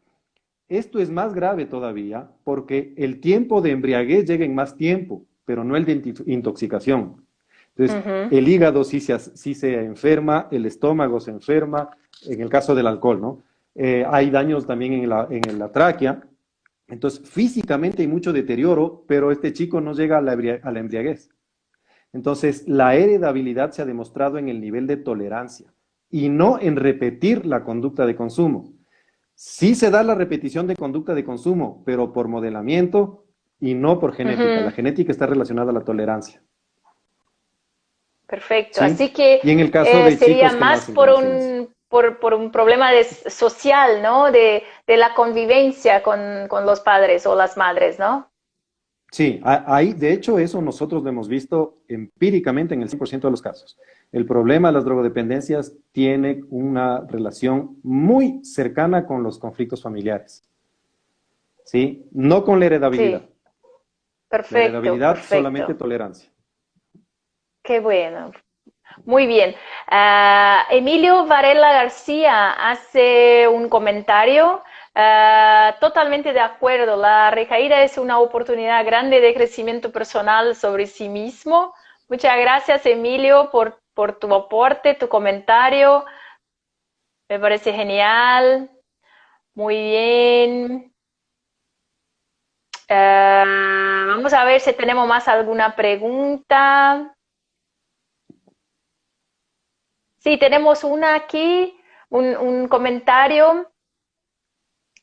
Esto es más grave todavía porque el tiempo de embriaguez llega en más tiempo, pero no el de intoxicación. Entonces, el hígado sí se enferma, el estómago se enferma, en el caso del alcohol, ¿no? Hay daños también en la tráquea. Entonces, físicamente hay mucho deterioro, pero este chico no llega a la embriaguez. Entonces, la heredabilidad se ha demostrado en el nivel de tolerancia y no en repetir la conducta de consumo. Sí se da la repetición de conducta de consumo, pero por modelamiento y no por genética. La genética está relacionada a la tolerancia. Perfecto. ¿Sí? Así que Y en el caso de sería chicos que más nacen por con ausencia. por un problema social, ¿no? De la convivencia con los padres o las madres, ¿no? Sí, ahí, de hecho, eso nosotros lo hemos visto empíricamente en el 100% de los casos. El problema de las drogodependencias tiene una relación muy cercana con los conflictos familiares, ¿sí? No con la heredabilidad. Sí, La perfecto, heredabilidad solamente perfecto. tolerancia. Qué bueno. Muy bien. Emilio Varela García hace un comentario. Totalmente de acuerdo. La recaída es una oportunidad grande de crecimiento personal sobre sí mismo. Muchas gracias, Emilio, por tu aporte, tu comentario. Me parece genial. Muy bien. Vamos a ver si tenemos más alguna pregunta. Sí, tenemos una aquí, un comentario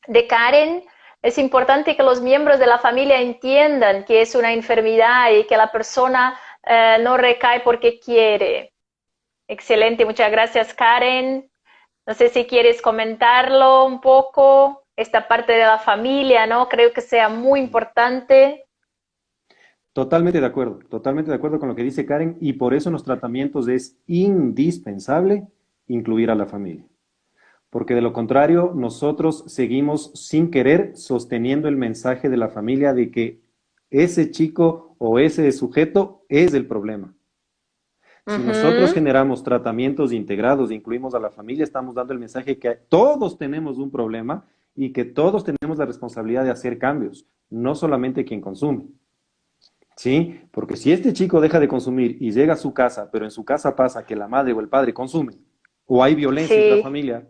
de Karen. Es importante que los miembros de la familia entiendan que es una enfermedad y que la persona no recae porque quiere. Excelente, muchas gracias, Karen. No sé si quieres comentarlo un poco, esta parte de la familia, ¿no? Creo que sea muy importante. Totalmente de acuerdo con lo que dice Karen y por eso en los tratamientos es indispensable incluir a la familia. Porque de lo contrario, nosotros seguimos sin querer sosteniendo el mensaje de la familia de que ese chico o ese sujeto es el problema. Si nosotros Ujú. generamos tratamientos integrados e incluimos a la familia, estamos dando el mensaje que todos tenemos un problema y que todos tenemos la responsabilidad de hacer cambios, no solamente quien consume. ¿Sí? Porque si este chico deja de consumir y llega a su casa, pero en su casa pasa que la madre o el padre consumen, o hay violencia Sí, intrafamiliar,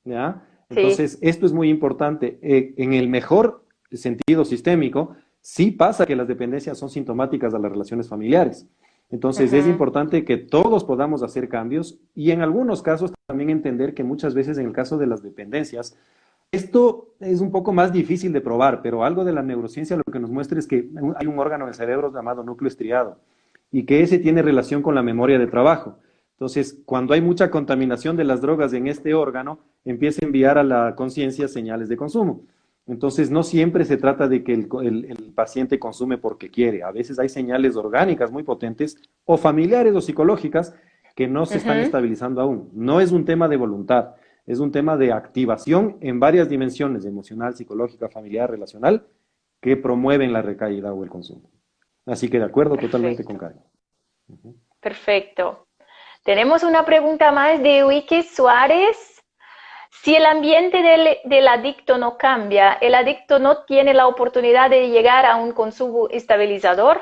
¿ya? sí. Entonces, esto es muy importante. En el mejor sentido sistémico, sí pasa que las dependencias son sintomáticas de las relaciones familiares. Entonces, es Ujú. importante que todos podamos hacer cambios y en algunos casos también entender que muchas veces en el caso de las dependencias, esto es un poco más difícil de probar, pero algo de la neurociencia lo que nos muestra es que hay un órgano del cerebro llamado núcleo estriado y que ese tiene relación con la memoria de trabajo. Entonces, cuando hay mucha contaminación de las drogas en este órgano, empieza a enviar a la conciencia señales de consumo. Entonces, no siempre se trata de que el paciente consume porque quiere. A veces hay señales orgánicas muy potentes o familiares o psicológicas que no se están Ujú. estabilizando aún. No es un tema de voluntad, es un tema de activación en varias dimensiones, emocional, psicológica, familiar, relacional, que promueven la recaída o el consumo. Así que de acuerdo totalmente con Perfecto, Karen. Ujú. perfecto. Tenemos una pregunta más de Wiki Suárez. Si el ambiente del adicto no cambia, ¿el adicto no tiene la oportunidad de llegar a un consumo estabilizador?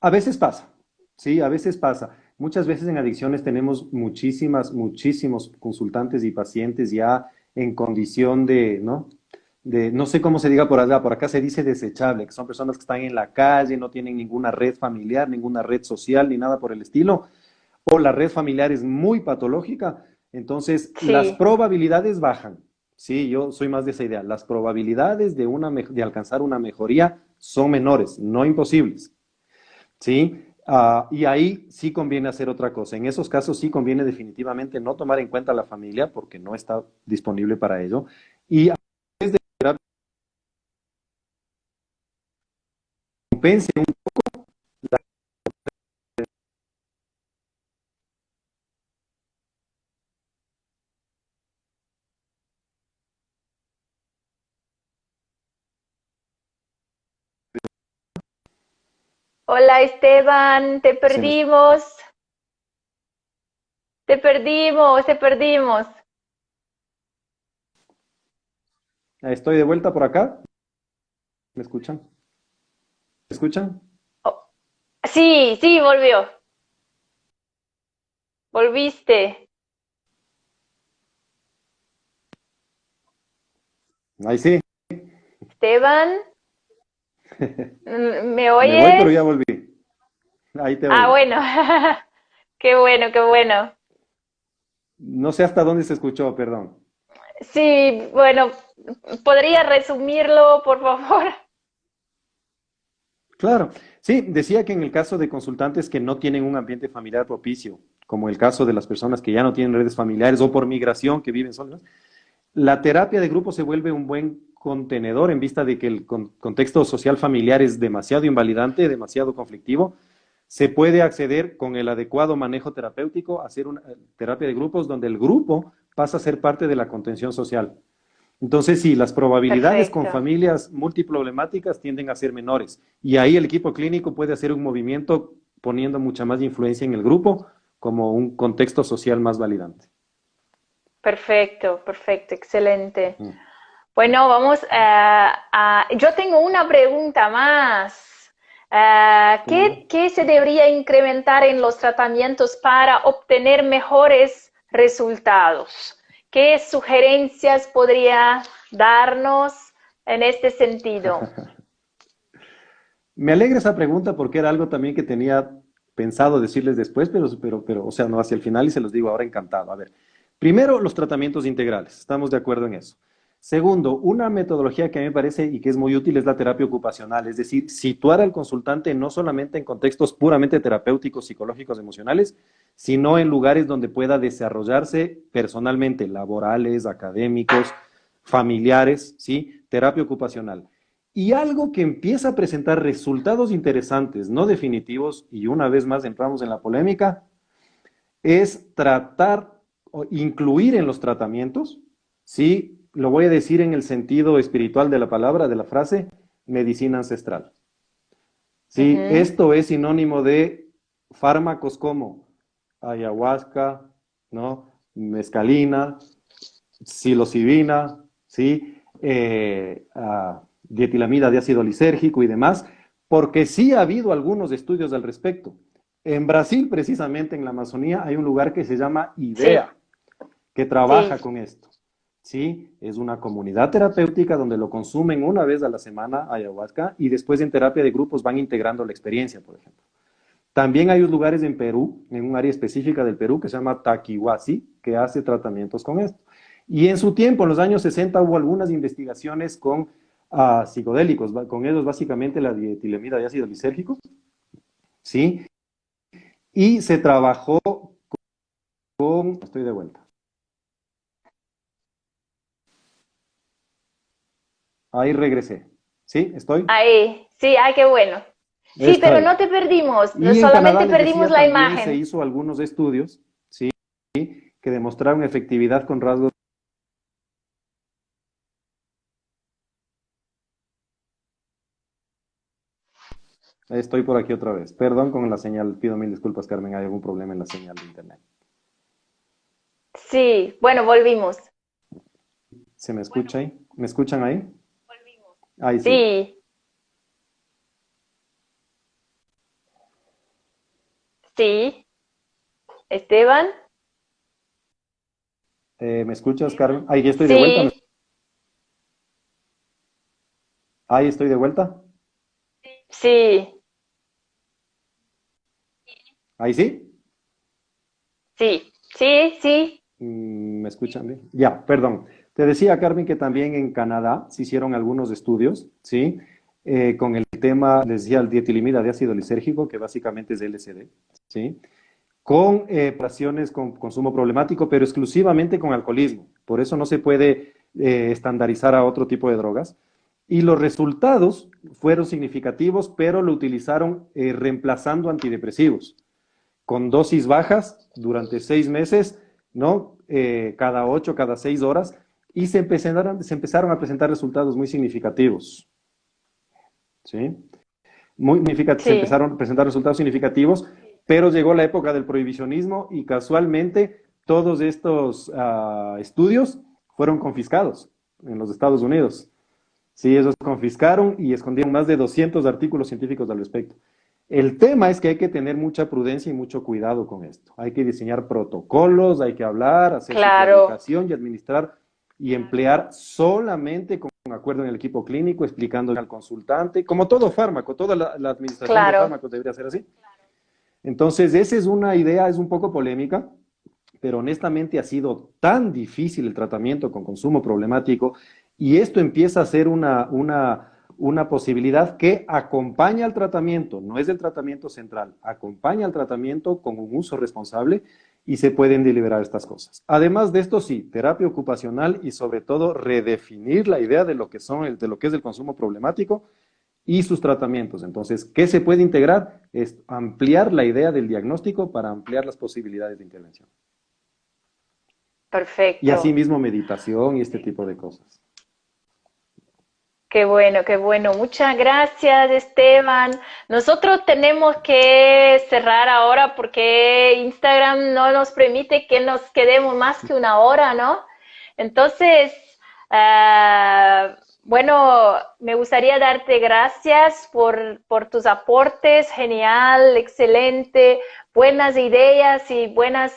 A veces pasa, sí, a veces pasa. Muchas veces en adicciones tenemos muchísimos consultantes y pacientes ya en condición no sé cómo se diga por acá se dice desechable, que son personas que están en la calle, no tienen ninguna red familiar, ninguna red social, ni nada por el estilo, o la red familiar es muy patológica, entonces las Sí. probabilidades bajan. Sí, yo soy más de esa idea. Las probabilidades de alcanzar una mejoría son menores, no imposibles. ¿Sí? Y ahí sí conviene hacer otra cosa. En esos casos sí conviene definitivamente no tomar en cuenta a la familia porque no está disponible para ello. Y compense un... Hola Esteban, te se me- perdimos, te perdimos, te perdimos. Estoy de vuelta por acá. ¿Me escuchan? ¿Me escuchan? Oh, sí, sí, volvió, volviste. Ahí sí. Esteban, ¿me Me voy, pero oyes? ya volví. Ahí te Ah, oigo. bueno, qué bueno, qué bueno. No sé hasta dónde se escuchó, perdón. Sí, bueno, ¿podría resumirlo, por favor? Claro, sí, decía que en el caso de consultantes que no tienen un ambiente familiar propicio, como el caso de las personas que ya no tienen redes familiares o por migración que viven solas, la terapia de grupo se vuelve un buen contenedor en vista de que el contexto social familiar es demasiado invalidante, demasiado conflictivo. Se puede acceder con el adecuado manejo terapéutico a hacer una terapia de grupos donde el grupo pasa a ser parte de la contención social. Entonces, sí, las probabilidades con Perfecto, familias multiproblemáticas tienden a ser menores. Y ahí el equipo clínico puede hacer un movimiento poniendo mucha más influencia en el grupo como un contexto social más validante. perfecto, perfecto, excelente. Mm. Bueno, vamos yo tengo una pregunta más. Claro. ¿Qué se debería incrementar en los tratamientos para obtener mejores resultados? ¿Qué sugerencias podría darnos en este sentido? Me alegra esa pregunta porque era algo también que tenía pensado decirles después, o sea, no hacia el final y se los digo ahora encantado. A ver, primero, los tratamientos integrales, estamos de acuerdo en eso. Segundo, una metodología que a mí me parece y que es muy útil es la terapia ocupacional, es decir, situar al consultante no solamente en contextos puramente terapéuticos, psicológicos, emocionales, sino en lugares donde pueda desarrollarse personalmente, laborales, académicos, familiares, ¿sí? Terapia ocupacional. Y algo que empieza a presentar resultados interesantes, no definitivos, y una vez más entramos en la polémica, es tratar o incluir en los tratamientos, sí, lo voy a decir en el sentido espiritual de la palabra, de la frase, medicina ancestral. Sí, Ujú. esto es sinónimo de fármacos como ayahuasca, ¿no? Mescalina, psilocibina, ¿sí? Dietilamida de ácido lisérgico y demás, porque sí ha habido algunos estudios al respecto. En Brasil, precisamente en la Amazonía, hay un lugar que se llama Sí, IDEA, que sí. trabaja con esto. ¿Sí? Es una comunidad terapéutica donde lo consumen una vez a la semana ayahuasca y después en terapia de grupos van integrando la experiencia, por ejemplo. También hay lugares en Perú, en un área específica del Perú que se llama Taquihuasi, que hace tratamientos con esto. Y en su tiempo, en los años 60, hubo algunas investigaciones con psicodélicos, con ellos básicamente la dietilamida de ácido lisérgico, ¿sí? Y se trabajó con... Estoy de vuelta. Ahí regresé. ¿Sí? ¿Estoy? Ahí, sí, qué bueno. Sí, Está pero ahí. no te perdimos, Y en Canadá, solamente les perdimos decía, la también se imagen. hizo algunos estudios, ¿sí? Que demostraron efectividad con rasgos. Estoy por aquí otra vez. Perdón con la señal. Pido mil disculpas, Carmen. Hay algún problema en la señal de internet. Sí, bueno, volvimos. ¿Se me escucha ahí? ¿Me escuchan ahí? Ahí sí. Sí, sí. Esteban, ¿Me escuchas, Carmen? Ahí ya estoy de vuelta. sí, Ahí estoy de vuelta. sí, Ahí sí. sí, sí, sí. ¿Me escuchan bien? Ya, perdón. Te decía, Carmen, que también en Canadá se hicieron algunos estudios, ¿sí? Con el tema, les decía, el dietilimida de ácido lisérgico, que básicamente es LSD, ¿sí? Con pacientes con consumo problemático, pero exclusivamente con alcoholismo. Por eso no se puede estandarizar a otro tipo de drogas. Y los resultados fueron significativos, pero lo utilizaron reemplazando antidepresivos, con dosis bajas durante 6 meses, ¿no? Cada 8, cada 6 horas, y se empezaron a presentar resultados muy significativos, ¿sí? Se Sí, empezaron a presentar resultados significativos, pero llegó la época del prohibicionismo y casualmente todos estos estudios fueron confiscados en los Estados Unidos. Sí, ellos confiscaron y escondieron más de 200 artículos científicos al respecto. El tema es que hay que tener mucha prudencia y mucho cuidado con esto. Hay que diseñar protocolos, hay que hablar, hacer su claro, comunicación y administrar y emplear solamente con acuerdo en el equipo clínico, explicando al consultante, como todo fármaco, toda la administración de claro. fármacos debería ser así. Entonces, esa es una idea, es un poco polémica, pero honestamente ha sido tan difícil el tratamiento con consumo problemático y esto empieza a ser una posibilidad que acompaña al tratamiento, no es el tratamiento central, acompaña al tratamiento con un uso responsable y se pueden deliberar estas cosas. Además de esto, sí, terapia ocupacional y sobre todo redefinir la idea de lo que de lo que es el consumo problemático y sus tratamientos. Entonces, ¿qué se puede integrar? Es ampliar la idea del diagnóstico para ampliar las posibilidades de intervención. Y Perfecto. asimismo meditación y este tipo de cosas. Qué bueno, qué bueno. Muchas gracias, Esteban. Nosotros tenemos que cerrar ahora porque Instagram no nos permite que nos quedemos más que una hora, ¿no? Entonces, bueno, me gustaría darte gracias por tus aportes. Genial, excelente, buenas ideas y buenas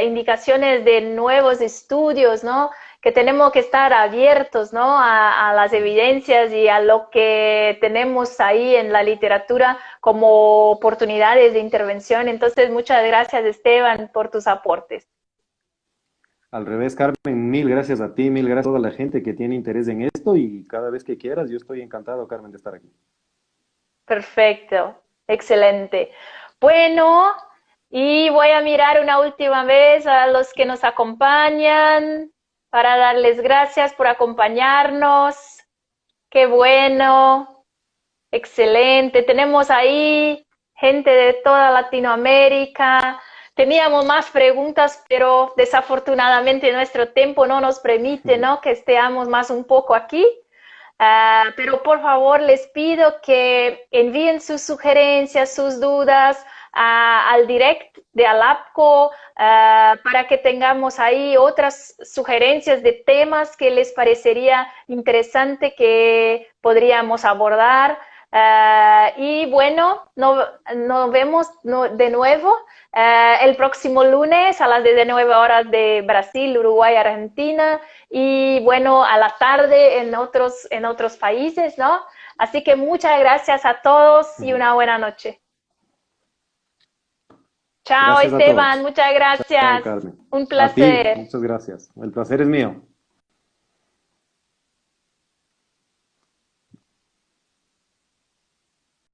indicaciones de nuevos estudios, ¿no? Que tenemos que estar abiertos, ¿no? A las evidencias y a lo que tenemos ahí en la literatura como oportunidades de intervención. Entonces, muchas gracias, Esteban, por tus aportes. Al revés, Carmen, mil gracias a ti, mil gracias a toda la gente que tiene interés en esto y cada vez que quieras, yo estoy encantado, Carmen, de estar aquí. Perfecto, excelente. Bueno, y voy a mirar una última vez a los que nos acompañan para darles gracias por acompañarnos. Qué bueno. Excelente. Tenemos ahí gente de toda Latinoamérica. Teníamos más preguntas, pero desafortunadamente nuestro tiempo no nos permite, ¿no? Que estemos más un poco aquí. Pero por favor les pido que envíen sus sugerencias, sus dudas al direct de Alapco para que tengamos ahí otras sugerencias de temas que les parecería interesante que podríamos abordar. Y bueno, nos vemos de nuevo el próximo lunes a las 19 horas de Brasil, Uruguay, Argentina y bueno, a la tarde en otros países, ¿no? Así que muchas gracias a todos y una buena noche. Chao Gracias a Esteban, todos. muchas Chao, gracias. Carmen. Un A ti, placer. muchas gracias. El placer es mío.